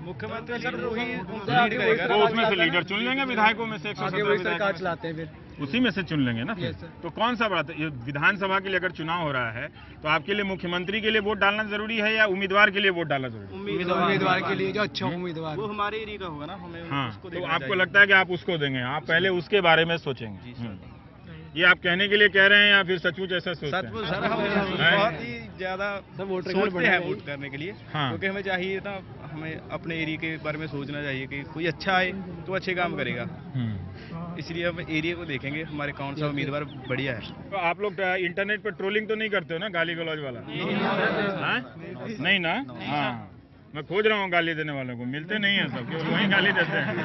मुख्यमंत्री सर वही तो उसमें से लीडर चुन लेंगे विधायकों में से 117 सरकार चलाते हैं, फिर उसी में से चुन लेंगे ना फिर। तो कौन सा बात है, ये विधानसभा के लिए अगर चुनाव हो रहा है तो आपके लिए मुख्यमंत्री के लिए वोट डालना जरूरी है या उम्मीदवार के लिए वोट डालना जरूरी है? उम्मीदवार के लिए जो अच्छा उम्मीदवार वो हमारे एरिया का होगा ना, हमें हाँ, उसको तो देखना आपको चाहिए। लगता है कि आप उसको देंगे, आप पहले उसके बारे में सोचेंगे। ये आप कहने के लिए कह रहे हैं या फिर सचमुच ऐसा सोचते हैं? सचमुच सर, हम बहुत ही ज्यादा सोचते हैं वोट करने के लिए, क्योंकि हमें चाहिए ना, हमें अपने एरिया के बारे में सोचना चाहिए कि कोई अच्छा आए तो अच्छे काम करेगा, इसलिए हम एरिया को देखेंगे हमारे कौन सा उम्मीदवार बढ़िया है। तो आप लोग इंटरनेट पर ट्रोलिंग तो नहीं करते हो ना, गाली गलौज वाला? नहीं ना? हाँ, मैं खोज रहा हूँ गाली देने वालों को, मिलते नहीं है सब, केवल वही गाली देते हैं।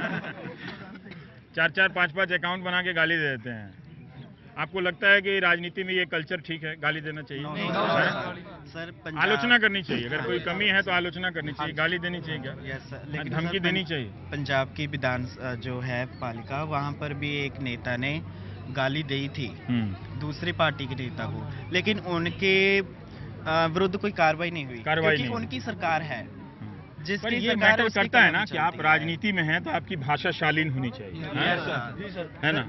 4-4, 5-5 अकाउंट बना के गाली दे देते हैं। आपको लगता है कि राजनीति में ये कल्चर ठीक है, गाली देना चाहिए? सर आलोचना करनी चाहिए, अगर कोई कमी है तो आलोचना करनी चाहिए, गाली देनी चाहिए क्या? लेकिन धमकी देनी चाहिए? पंजाब की विधान जो है पालिका, वहाँ पर भी एक नेता ने गाली दी थी दूसरी पार्टी के नेता को, लेकिन उनके विरुद्ध कोई कार्रवाई नहीं हुई, क्योंकि उनकी सरकार है। पर ये मैटर करता है ना कि आप राजनीति में हैं तो आपकी भाषा शालीन होनी चाहिए, है ना?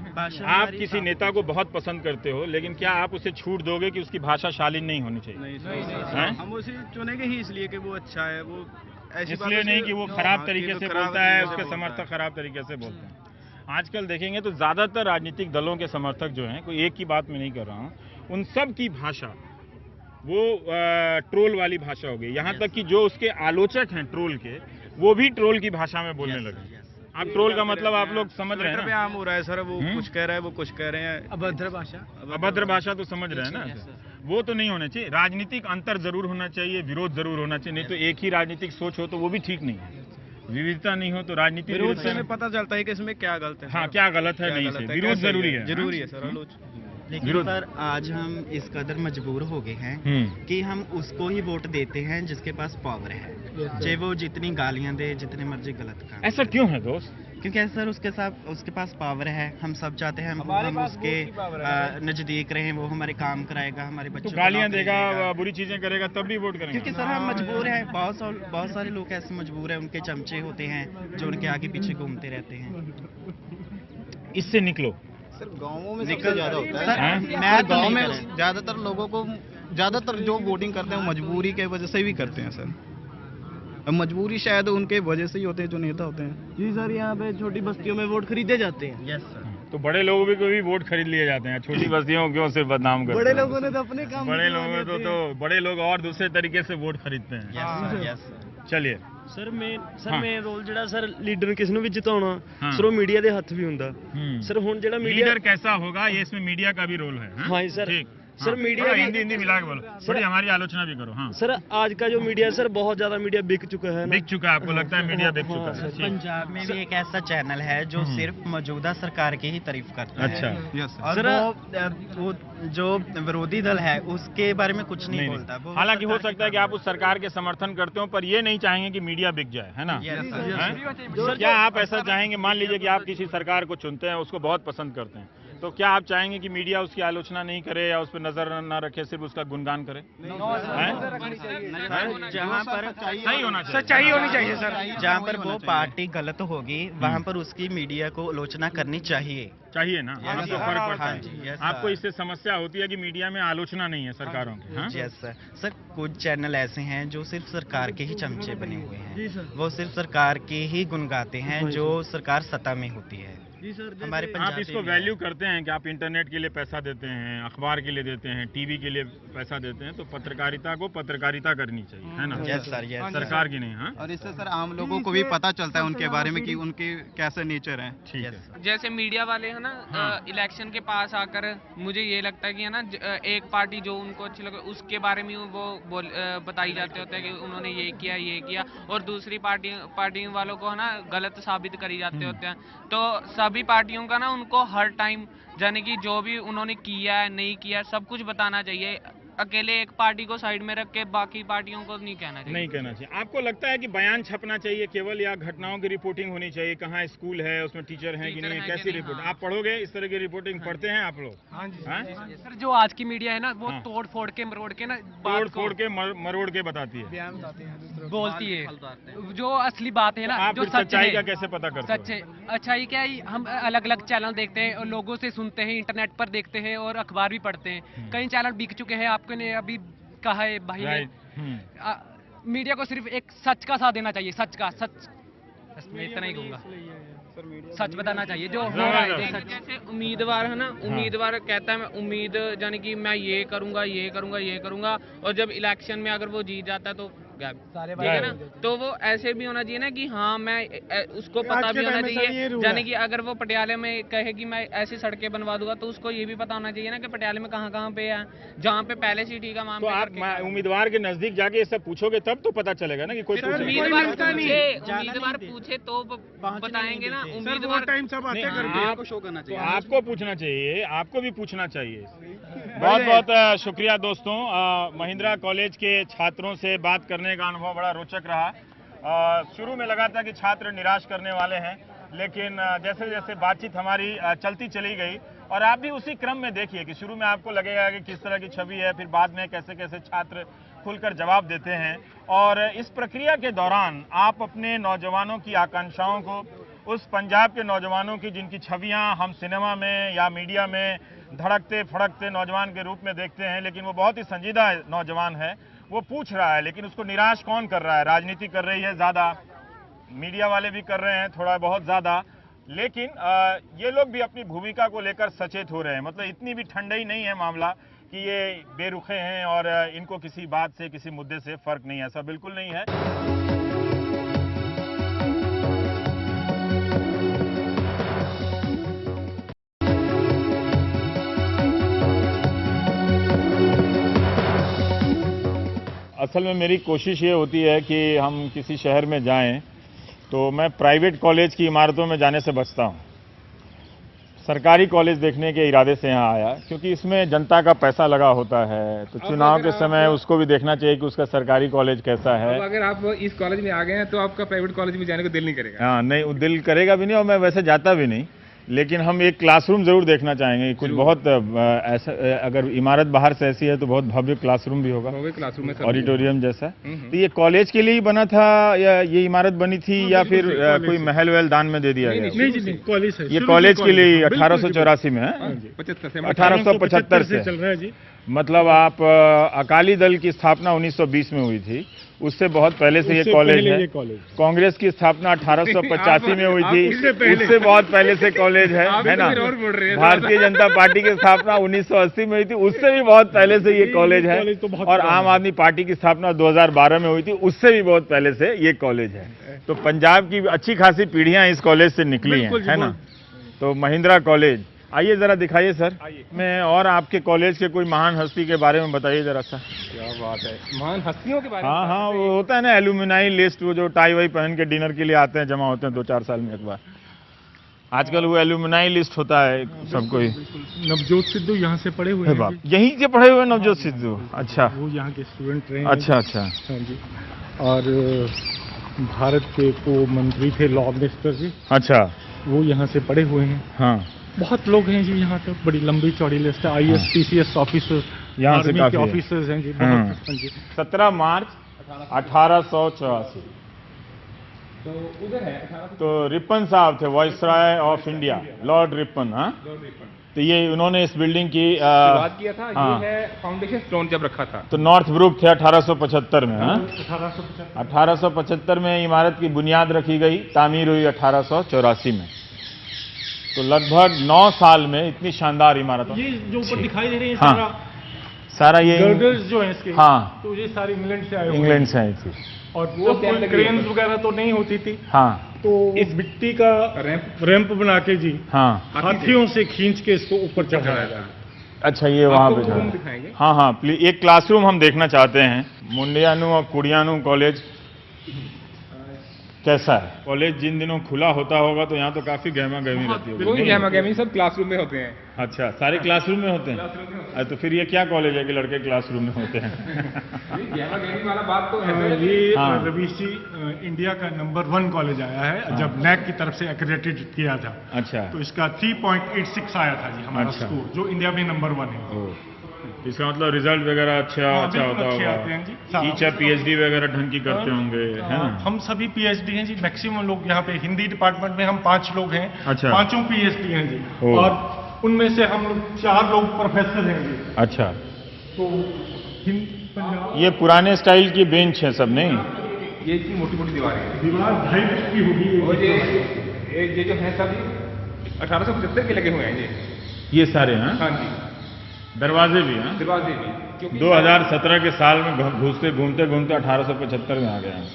आप किसी नेता को बहुत पसंद करते हो, लेकिन क्या आप उसे छूट दोगे कि उसकी भाषा शालीन नहीं होनी चाहिए? हम उसे चुनेंगे ही इसलिए कि वो अच्छा है, वो इसलिए नहीं कि वो खराब तरीके से बोलता है, उसके समर्थक खराब तरीके से बोलते हैं। आजकल देखेंगे तो ज्यादातर राजनीतिक दलों के समर्थक जो हैं, कोई एक की बात में नहीं कर रहा हूँ, उन सब की भाषा वो ट्रोल वाली भाषा हो गई। यहाँ तक कि जो उसके आलोचक हैं ट्रोल के, वो भी ट्रोल की भाषा में बोलने लगे। अब ट्रोल का मतलब आप लोग समझ रहे हैं ना? आम हो रहा है सर, वो कुछ कह रहा है, वो कुछ कह रहे हैं, अभद्र भाषा तो समझ रहे हैं ना? वो तो नहीं होना चाहिए। राजनीतिक अंतर जरूर होना चाहिए, विरोध जरूर होना चाहिए, नहीं तो एक ही राजनीतिक सोच हो तो वो भी ठीक नहीं है। विविधता नहीं हो तो राजनीति विरोध से हमें पता चलता है कि इसमें क्या गलत है। हाँ, क्या गलत है, नहीं से विरोध जरूरी है, जरूरी है सर। लेकिन सर आज हम इस कदर मजबूर हो गए हैं कि हम उसको ही वोट देते हैं जिसके पास पावर है, चाहे वो जितनी गालियां दे, जितने मर्जी गलत काम। ऐसा क्यों है दोस्त? क्योंकि सर उसके पास पावर है, हम सब चाहते हैं हम उसके नजदीक रहें, वो हमारे काम कराएगा, हमारे बच्चों को गालियां देगा, बुरी चीजें करेगा, तब भी वोट करेंगे। क्योंकि सर हम मजबूर हैं, बहुत सारे लोग ऐसे मजबूर हैं, उनके चमचे होते हैं जो उनके आगे पीछे घूमते रहते हैं। इससे निकलो। सर गाँवों में सबसे ज्यादा होता है, मैं गाँव में ज्यादातर लोगों को, ज्यादातर जो वोटिंग करते हैं मजबूरी के वजह से भी करते हैं सर। अब मजबूरी शायद उनके वजह से ही होते हैं जो नेता होते हैं। जी सर, यहाँ पे छोटी बस्तियों में वोट खरीदे जाते हैं। Yes sir. तो बड़े लोगों को भी वोट खरीद लिए जाते हैं, छोटी बस्तियों को क्यों सिर्फ बदनाम करते हैं? बड़े लोगों ने तो अपने काम, बड़े लोगों में तो बड़े लोग और दूसरे तरीके से वोट खरीदते हैं। चलिए सर मेन रोल ਜਿਹੜਾ ਸਰ ਲੀਡਰ ਨੂੰ ਕਿਸ ਨੂੰ ਵੀ ਜਿਤਾਉਣਾ ਸਰ ਉਹ ਮੀਡੀਆ ਦੇ ਹੱਥ ਵੀ ਹੁੰਦਾ ਸਰ। ਹੁਣ ਜਿਹੜਾ लीडर कैसा होगा ये इसमें मीडिया का भी रोल है। हाँ सर, ठीक सर मीडिया हिंदी मिला के बोलो, थोड़ी हमारी आलोचना भी करो। हाँ सर, आज का जो मीडिया है सर बहुत ज्यादा मीडिया बिक चुका है। बिक चुका है? आपको लगता है मीडिया बिक चुका है? पंजाब में भी एक ऐसा चैनल है जो सिर्फ मौजूदा सरकार की ही तारीफ करता है। अच्छा। और वो जो विरोधी दल है उसके बारे में कुछ नहीं बोलता। हालांकि हो सकता है कि आप उस सरकार के समर्थन करते हो, पर ये नहीं चाहेंगे कि मीडिया बिक जाए, है ना? क्या आप ऐसा चाहेंगे? मान लीजिए कि आप किसी सरकार को चुनते हैं, उसको बहुत पसंद करते हैं, तो क्या आप चाहेंगे कि मीडिया उसकी आलोचना नहीं करे या उस पर नजर न रखे, सिर्फ उसका गुणगान करे? जहाँ पर सही होना चाहिए, सच्चाई होनी चाहिए सर। जहाँ पर वो पार्टी गलत होगी वहाँ पर उसकी मीडिया को आलोचना करनी चाहिए ना? तो फर्क पड़ता है। आपको इससे समस्या होती है कि मीडिया में आलोचना नहीं है सरकारों की? Yes sir. सर कुछ चैनल ऐसे हैं जो सिर्फ सरकार के ही चमचे बने हुए हैं, वो सिर्फ सरकार के ही गुण गाते हैं जो सरकार सत्ता में होती है। हमारे आप इसको वैल्यू करते हैं कि आप इंटरनेट के लिए पैसा देते हैं, अखबार के लिए देते हैं, टीवी के लिए पैसा देते हैं, तो पत्रकारिता को पत्रकारिता करनी चाहिए, है ना? यस सर, यस सरकार की नहीं। हाँ, और इससे सर आम लोगों को भी पता चलता है उनके बारे में कि उनके कैसे नेचर है। ठीक है। जैसे मीडिया वाले है ना, इलेक्शन के पास आकर मुझे ये लगता है कि है ना, एक पार्टी जो उनको अच्छी लगे उसके बारे में वो बताई जाते होते हैं कि उन्होंने ये किया, और दूसरी पार्टी वालों को है ना गलत साबित करी जाते होते हैं। तो सब सभी पार्टियों का ना उनको हर टाइम यानी कि जो भी उन्होंने किया है नहीं किया है, सब कुछ बताना चाहिए। अकेले एक पार्टी को साइड में रख के बाकी पार्टियों को नहीं कहना चाहिए। नहीं कहना चाहिए। आपको लगता है कि बयान छपना चाहिए केवल, या घटनाओं की रिपोर्टिंग होनी चाहिए? कहाँ स्कूल है, उसमें टीचर हैं कि नहीं, कैसी रिपोर्ट? आप पढ़ोगे इस तरह की रिपोर्टिंग? पढ़ते हैं आप लोग? हाँ जी सर, जो आज की मीडिया है ना वो तोड़ फोड़ के मरोड़ के ना तोड़ के मरोड़ के बताती है, बोलती है जो असली बात है ना, आप जो सच्चाई का कैसे पता करते हो? सच्चे अच्छाई क्या है, हम अलग अलग चैनल देखते हैं और लोगों से सुनते हैं, इंटरनेट पर देखते हैं और अखबार भी पढ़ते हैं। कई चैनल बिक चुके हैं, आपको ने अभी कहा है भाई ने। मीडिया को सिर्फ एक सच का साथ देना चाहिए, सच का सच, मैं इतना ही कहूँगा, सच बताना चाहिए जो हो रहा है। जैसे उम्मीदवार है ना, उम्मीदवार कहता है मैं उम्मीद यानी कि मैं ये करूंगा ये करूंगा ये करूंगा, और जब इलेक्शन में अगर वो जीत जाता है तो ठीक है ना, तो वो ऐसे भी होना चाहिए ना कि हाँ मैं उसको पता भी होना चाहिए, यानी कि अगर वो पटियाले में कहे कि मैं ऐसी सड़कें बनवा दूंगा तो उसको ये भी पता होना चाहिए ना कि पटियाले में कहाँ कहाँ पे है, जहाँ पे पहले से ठीक है वहाँ तो आप उम्मीदवार के नजदीक जाके ये सब पूछोगे तब तो पता चलेगा ना कि कोई उम्मीदवार पूछे तो बताएंगे ना। उम्मीदवार टाइम सब आते आपको शो करना चाहिए, आपको पूछना चाहिए, आपको भी पूछना चाहिए। बहुत बहुत शुक्रिया दोस्तों। महिंद्रा कॉलेज के छात्रों से बात करने का अनुभव बड़ा रोचक रहा। शुरू में लगा था कि छात्र निराश करने वाले हैं, लेकिन जैसे जैसे बातचीत हमारी चलती चली गई, और आप भी उसी क्रम में देखिए कि शुरू में आपको लगेगा कि किस तरह की छवि है, फिर बाद में कैसे कैसे छात्र खुलकर जवाब देते हैं। और इस प्रक्रिया के दौरान आप अपने नौजवानों की आकांक्षाओं को, उस पंजाब के नौजवानों की जिनकी छवियां हम सिनेमा में या मीडिया में धड़कते फड़कते नौजवान के रूप में देखते हैं, लेकिन वो बहुत ही संजीदा नौजवान है, वो पूछ रहा है। लेकिन उसको निराश कौन कर रहा है? राजनीति कर रही है ज़्यादा, मीडिया वाले भी कर रहे हैं थोड़ा बहुत ज़्यादा, लेकिन ये लोग भी अपनी भूमिका को लेकर सचेत हो रहे हैं। मतलब इतनी भी ठंडाई नहीं है मामला कि ये बेरुखे हैं और इनको किसी बात से, किसी मुद्दे से फ़र्क नहीं है, ऐसा बिल्कुल नहीं है। असल में मेरी कोशिश ये होती है कि हम किसी शहर में जाएं तो मैं प्राइवेट कॉलेज की इमारतों में जाने से बचता हूं। सरकारी कॉलेज देखने के इरादे से यहाँ आया, क्योंकि इसमें जनता का पैसा लगा होता है, तो चुनाव के समय उसको भी देखना चाहिए कि उसका सरकारी कॉलेज कैसा है। अगर आप इस कॉलेज में आ गए हैं तो आपका प्राइवेट कॉलेज में जाने को दिल नहीं करेगा। हाँ, नहीं दिल करेगा भी नहीं, और मैं वैसे जाता भी नहीं, लेकिन हम एक क्लासरूम जरूर देखना चाहेंगे। कुछ बहुत ऐसा, अगर इमारत बाहर से ऐसी है तो बहुत भव्य क्लासरूम भी होगा, क्लासरूम में ऑडिटोरियम जैसा। तो ये कॉलेज के लिए ही बना था या ये इमारत बनी थी या फिर कोई महल वहल दान में दे दिया गया? नहीं, कॉलेज है। ये कॉलेज के लिए 1884 में है, 1875 से चल रहा है जी। मतलब आप अकाली दल की स्थापना 1920 में हुई थी, उससे बहुत पहले से ये कॉलेज है। कांग्रेस की स्थापना 1885 में हुई थी, उससे बहुत पहले से कॉलेज है ना। भारतीय जनता पार्टी की स्थापना 1980 में हुई थी, उससे भी बहुत पहले से ये कॉलेज है। और आम आदमी पार्टी की स्थापना 2012 में हुई थी, उससे भी बहुत पहले से ये कॉलेज है। तो पंजाब की अच्छी खासी पीढ़ियां इस कॉलेज से निकली हैं, है ना। तो महिंद्रा कॉलेज, आइए जरा दिखाइए सर मैं, और आपके कॉलेज के कोई महान हस्ती के बारे में बताइए जरा सा। क्या बात है, महान हस्तियों के बारे में? हाँ, वो होता है ना एल्यूमिनाई लिस्ट, वो जो टाई वाई पहन के डिनर के लिए आते हैं, जमा होते हैं 2-4 साल में एक बार। आजकल वो एल्यूमिनाई लिस्ट होता है सबको ही। नवजोत सिद्धू यहाँ से पढ़े हुए हैं। यहीं से पढ़े हुए नवजोत सिद्धू? अच्छा, वो यहाँ के स्टूडेंट रहे। अच्छा अच्छा, हाँ जी। और भारत के को मंत्री थे लॉ मिनिस्टर जी। अच्छा, वो यहाँ से पढ़े हुए हैं। हाँ, बहुत लोग हैं जी यहाँ पे, बड़ी लंबी चौड़ी लिस्ट है। IAS PCS ऑफिसर, यहाँ से काफी ऑफिसर्स हैं जी। हाँ जी। 17 मार्च 1884 तो उधर है। तो रिपन साहब थे, viceroy of India, Lord Ripon. हाँ, तो ये उन्होंने इस बिल्डिंग की शुरुआत किया था। ये है फाउंडेशन स्टोन जब रखा था। तो नॉर्थ ब्रुक थे 1875 में। हाँ, 1875 में इमारत की बुनियाद रखी गई, तामीर हुई 1884 में। तो लगभग 9 साल में इतनी शानदार इमारत। ये जो ऊपर दिखाई दे रही है, हाँ, सारा ये गर्डर्स जो है इसके, हाँ, तो ये सारी इंग्लैंड से आए हुए हैं। इंग्लैंड से आई थी। और वो क्रेन्स वगैरह तो नहीं होती थी। हाँ, तो इस मिट्टी का रैंप बना के जी, हाँ, हाथियों से खींच के इसको ऊपर चढ़ाया जाए। अच्छा, ये वहाँ पे जाए। हाँ हाँ, प्लीज एक क्लासरूम हम देखना चाहते हैं। मुंडियानू और कुड़ियानू कॉलेज। कैसा है कॉलेज? जिन दिनों खुला होता होगा तो यहाँ तो काफी गहमा गहमी रहती होगी। कोई गहमा गहमी, सब क्लासरूम में होते हैं। अच्छा, सारे क्लासरूम में होते हैं। तो फिर ये क्या कॉलेज है कि लड़के क्लासरूम में होते हैं? गहमा गहमी वाला बात तो है। ये रवीश जी इंडिया का नंबर 1 कॉलेज आया है जब नैक की तरफ से एक्रेडिटेड किया था। अच्छा, तो इसका 3.86 आया था जी हमारा स्कोर, जो इंडिया में नंबर 1 है। इसका मतलब रिजल्ट वगैरह अच्छा होता होगा। टीचर पीएचडी वगैरह ढंग की करते होंगे, है ना? हम सभी पीएचडी हैं जी। मैक्सिमम लोग यहाँ पे हिंदी डिपार्टमेंट में हम 5 लोग हैं। अच्छा, 5 पीएचडी हैं जी। और उनमें से हम 4 लोग प्रोफेसर हैं जी। अच्छा, तो ये पुराने स्टाइल की बेंच है सब, नहीं? ये इतनी मोटी मोटी दीवारें हैं। दीवार 2.5 फीट की होगी। और ये जो है सब 1875 के लगे हुए हैं ये सारे हैं। हाँ जी, दरवाजे भी हैं। दरवाजे भी 2017 के साल में घूमते घूमते 1875 में आ गए हैं।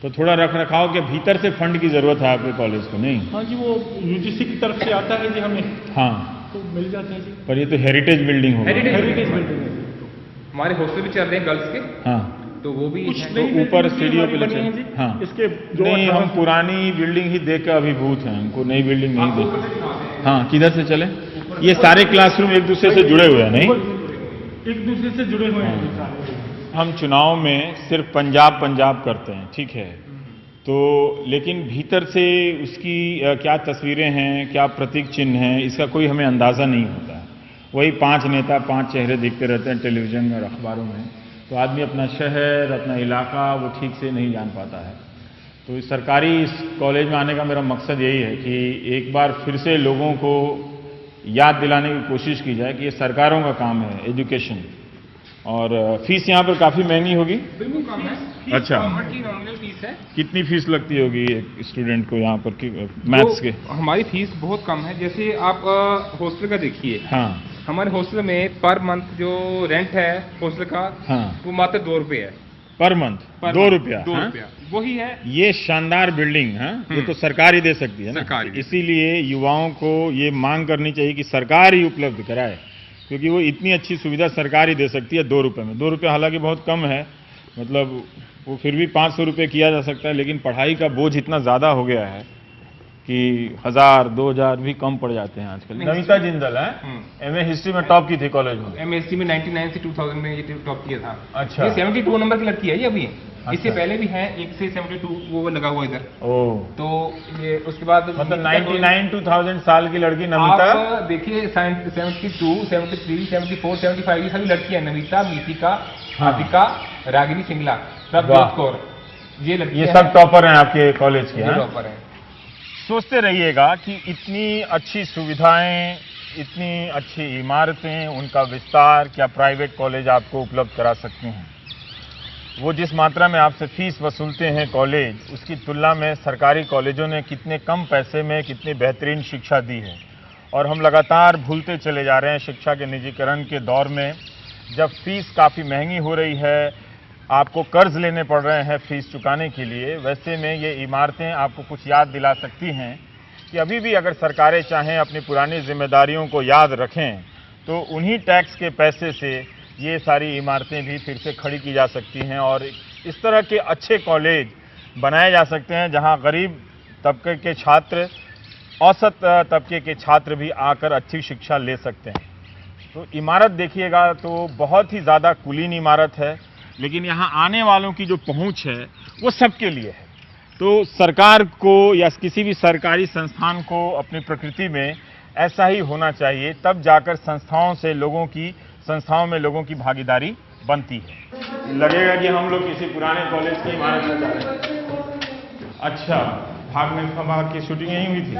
तो थोड़ा रख रखाव के भीतर से फंड की जरूरत है आपके कॉलेज को, नहीं? हाँ जी, वो यूजीसी की तरफ से आता है जी हमें। हाँ, तो मिल जाते हैं जी। पर ये तो हेरिटेज बिल्डिंग होगा। हेरिटेज बिल्डिंग है। हमारे हॉस्टल भी चल रहे हैं गर्ल्स के। हाँ, तो वो भी तो ऊपर सीढ़ियों पे लगे हैं। हाँ, इसके नहीं, हम पुरानी बिल्डिंग ही देख के अभिभूत हैं, हमको नई बिल्डिंग नहीं देखी। हाँ, किधर से चले? ये सारे क्लासरूम एक दूसरे से जुड़े हुए हैं, नहीं? एक दूसरे से जुड़े हुए हैं। हम चुनाव में सिर्फ पंजाब करते हैं, ठीक है, तो लेकिन भीतर से उसकी क्या तस्वीरें हैं, क्या प्रतीक चिन्ह हैं, इसका कोई हमें अंदाज़ा नहीं होता है। वही 5 नेता, 5 चेहरे दिखते रहते हैं टेलीविजन और अखबारों में, तो आदमी अपना शहर, अपना इलाका वो ठीक से नहीं जान पाता है। तो इस सरकारी इस कॉलेज में आने का मेरा मकसद यही है कि एक बार फिर से लोगों को याद दिलाने की कोशिश की जाए कि ये सरकारों का काम है, एजुकेशन। और फीस यहाँ पर काफ़ी महंगी होगी? बिल्कुल कम है। अच्छा, नॉमिनल फीस है। कितनी फीस लगती होगी एक स्टूडेंट को यहाँ पर मैथ्स के? हमारी फीस बहुत कम है। जैसे आप हॉस्टल का देखिए। हाँ, हमारे हॉस्टल में पर मंथ जो रेंट है हॉस्टल का, हाँ, वो मात्र 2 रुपये है। पर मंथ 2 रुपया? 2 रुपया वही है। ये शानदार बिल्डिंग है, ये तो सरकार ही दे सकती है ना। इसीलिए युवाओं को ये मांग करनी चाहिए कि सरकार ही उपलब्ध कराए, क्योंकि वो इतनी अच्छी सुविधा सरकार ही दे सकती है 2 रुपये में। 2 रुपये हालांकि बहुत कम है, मतलब वो फिर भी 500 रुपये किया जा सकता है, लेकिन पढ़ाई का बोझ इतना ज़्यादा हो गया है कि 1000-2000 भी कम पड़ जाते हैं आजकल। नमिता जिंदल है, एमए हिस्ट्री में टॉप की थी कॉलेज में। एमए हिस्ट्री में 99 से 2000 में ये टॉप किया था। अच्छा, ये 72 नंबर की लड़की है ये अभी। अच्छा। इससे पहले भी है 1 से 72 वो लगा हुआ इधर। ओह, तो ये उसके बाद मतलब 99-2000 साल की लड़की नमिता। आप देखिए 72, 73, 74, 75 ये सभी लड़कियां, नमिता, मीतिका, हातिका, रागिनी सिंगला, प्रभजोत कौर, ये सब टॉपर हैं आपके कॉलेज के? टॉपर हैं। सोचते रहिएगा कि इतनी अच्छी सुविधाएं, इतनी अच्छी इमारतें, उनका विस्तार क्या प्राइवेट कॉलेज आपको उपलब्ध करा सकते हैं। वो जिस मात्रा में आपसे फीस वसूलते हैं कॉलेज, उसकी तुलना में सरकारी कॉलेजों ने कितने कम पैसे में कितनी बेहतरीन शिक्षा दी है। और हम लगातार भूलते चले जा रहे हैं शिक्षा के निजीकरण के दौर में, जब फीस काफ़ी महंगी हो रही है, आपको कर्ज लेने पड़ रहे हैं फीस चुकाने के लिए। वैसे में ये इमारतें आपको कुछ याद दिला सकती हैं कि अभी भी अगर सरकारें चाहें अपनी पुरानी जिम्मेदारियों को याद रखें तो उन्हीं टैक्स के पैसे से ये सारी इमारतें भी फिर से खड़ी की जा सकती हैं और इस तरह के अच्छे कॉलेज बनाए जा सकते हैं जहां गरीब तबके के छात्र, औसत तबके के छात्र भी आकर अच्छी शिक्षा ले सकते हैं। तो इमारत देखिएगा तो बहुत ही ज़्यादा कुलीन इमारत है, लेकिन यहाँ आने वालों की जो पहुँच है वो सबके लिए है। तो सरकार को या किसी भी सरकारी संस्थान को अपनी प्रकृति में ऐसा ही होना चाहिए, तब जाकर संस्थाओं में लोगों की भागीदारी बनती है। लगेगा कि हम लोग किसी पुराने कॉलेज की इमारत में जा रहे हैं। अच्छा, भाग की शूटिंग यहीं हुई थी?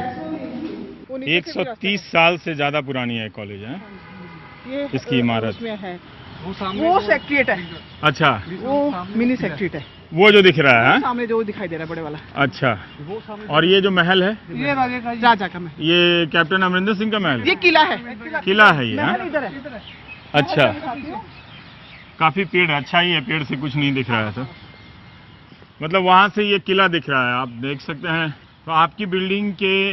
130 साल से ज़्यादा पुरानी है कॉलेज है इसकी इमारत। वो सेक्रेटरीट है। अच्छा, वो मिनी सेक्रेटरीट है, वो जो दिख रहा है सामने जो दिखाई दे रहा है बड़े वाला। अच्छा, और ये जो महल है ये राजा का महल, ये कैप्टन अमरिंदर सिंह का महल? ये किला है। किला है ये? महल इधर है। अच्छा, काफी पेड़ है। अच्छा, ये पेड़ से कुछ नहीं दिख रहा है, तो मतलब वहां से ये किला दिख रहा है, आप देख सकते हैं। तो आपकी बिल्डिंग के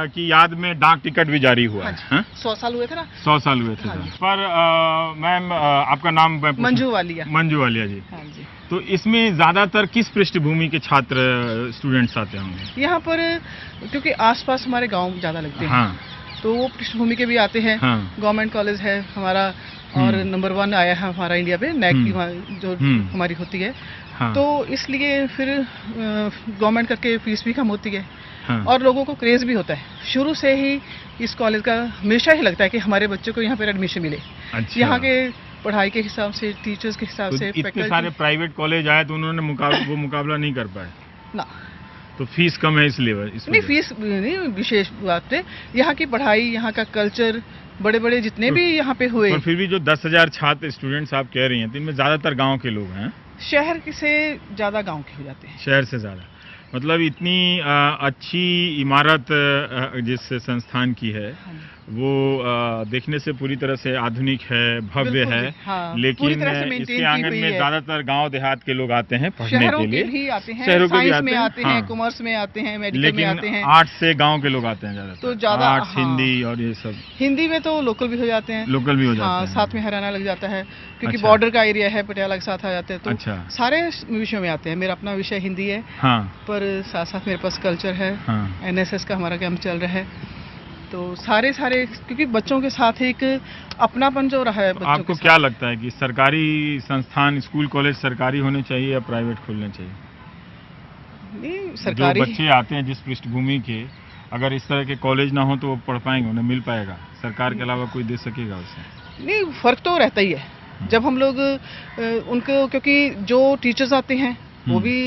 की याद में डाक टिकट भी जारी हुआ है। 100 साल हुए थे ना? 100 साल हुए थे। पर मैम आपका नाम? मंजू वालिया। मंजू वालिया जी। हाँ जी। तो इसमें ज़्यादातर किस पृष्ठभूमि के छात्र स्टूडेंट्स आते होंगे? यहाँ पर क्योंकि आसपास हमारे गांव ज़्यादा लगते हैं, हाँ। तो वो पृष्ठभूमि के भी आते हैं। हाँ। गवर्नमेंट कॉलेज है हमारा और नंबर 1 आया है हमारा इंडिया पे, नैक की जो हमारी होती है। हाँ। तो इसलिए फिर गवर्नमेंट करके फीस भी कम होती है। हाँ। और लोगों को क्रेज भी होता है। शुरू से ही इस कॉलेज का हमेशा ही लगता है कि हमारे बच्चों को यहाँ पर एडमिशन मिले। अच्छा। यहाँ के पढ़ाई के हिसाब से, टीचर्स के हिसाब से, इतने सारे प्राइवेट कॉलेज आए तो उन्होंने वो मुकाबला नहीं कर पाए ना। तो फीस कम है इसलिए? नहीं, फीस नहीं विशेष बात है, यहाँ की पढ़ाई, यहाँ का कल्चर, बड़े बड़े जितने भी यहाँ पे हुए। और फिर भी जो 10,000 छात्र स्टूडेंट्स आप कह रही हैं, तो इनमें ज्यादातर गांव के लोग हैं? शहर से ज्यादा गांव के हो जाते हैं। शहर से ज्यादा, मतलब इतनी अच्छी इमारत जिस संस्थान की है वो देखने से पूरी तरह से आधुनिक है, भव्य है। हाँ, लेकिन इसके आंगन में ज्यादातर गांव देहात के लोग आते हैं पढ़ने के लिए। भी आते हैं, शहरों के भी आते हैं, कॉमर्स में आते हैं, मेडिकल में आते हैं। आर्ट्स से गांव के लोग आते हैं ज्यादा, तो ज्यादा आर्ट्स, हिंदी और ये सब। हिंदी में तो लोकल भी हो जाते हैं, लोकल भी हो जाते हैं, साथ में हरियाणा लग जाता है क्योंकि बॉर्डर का एरिया है, पटियाला के साथ आ जाते हैं। तो सारे विषयों में आते हैं। मेरा अपना विषय हिंदी है, पर साथ साथ मेरे पास कल्चर है, NSS का हमारा कैंप चल रहा है। तो सारे क्योंकि बच्चों के साथ एक अपनापन जो रहा है। आपको क्या लगता है कि सरकारी संस्थान, स्कूल कॉलेज सरकारी होने चाहिए या प्राइवेट खोलने चाहिए? नहीं, सरकारी। जो बच्चे आते हैं जिस पृष्ठभूमि के, अगर इस तरह के कॉलेज ना हो तो वो पढ़ पाएंगे, उन्हें मिल पाएगा? सरकार के अलावा कोई दे सकेगा उसे? नहीं, फर्क तो रहता ही है। जब हम लोग उनको, क्योंकि जो टीचर्स आते हैं वो भी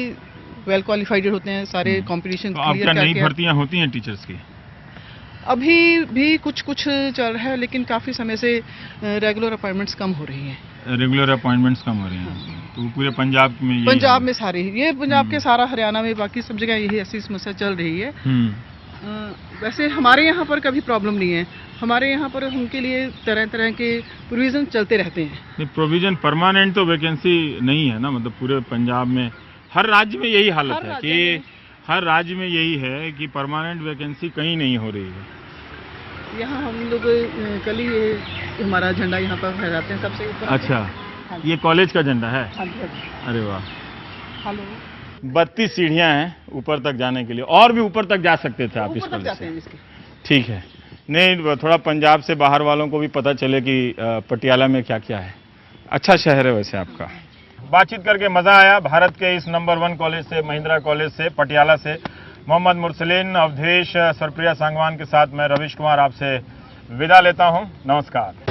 वेल क्वालिफाइड होते हैं, सारे कॉम्पिटिशन क्लियर करके। नई भर्तियां होती हैं टीचर्स की? अभी भी कुछ चल रहा है, लेकिन काफ़ी समय से रेगुलर अपॉइंटमेंट्स कम हो रही हैं। रेगुलर अपॉइंटमेंट्स कम हो रही हैं। तो पूरे पंजाब में? पंजाब में सारे, ये पंजाब के सारा, हरियाणा में, बाकी सब जगह यही ऐसी समस्या चल रही है। वैसे हमारे यहाँ पर कभी प्रॉब्लम नहीं है। हमारे यहाँ पर उनके लिए तरह तरह के प्रोविज़न चलते रहते हैं। प्रोविज़न परमानेंट तो वैकेंसी नहीं है ना, मतलब पूरे पंजाब में हर राज्य में यही हालत है कि हर राज्य में यही है कि परमानेंट वैकेंसी कहीं नहीं हो रही है। यहाँ हम लोग कल ही हमारा झंडा यहाँ पर फहराते हैं सबसे ऊपर। अच्छा, ये कॉलेज का झंडा है? अरे वाह। हेलो। 32 सीढ़ियाँ हैं ऊपर तक जाने के लिए, और भी ऊपर तक जा सकते थे आप इस कॉलेज से। ठीक है, नहीं थोड़ा पंजाब से बाहर वालों को भी पता चले कि पटियाला में क्या क्या है। अच्छा शहर है वैसे आपका। बातचीत करके मज़ा आया। भारत के इस नंबर 1 कॉलेज से, महिंद्रा कॉलेज से, पटियाला से मोहम्मद मुरसलीन, अवधेश, सरप्रिया सांगवान के साथ मैं रवीश कुमार आपसे विदा लेता हूं। नमस्कार।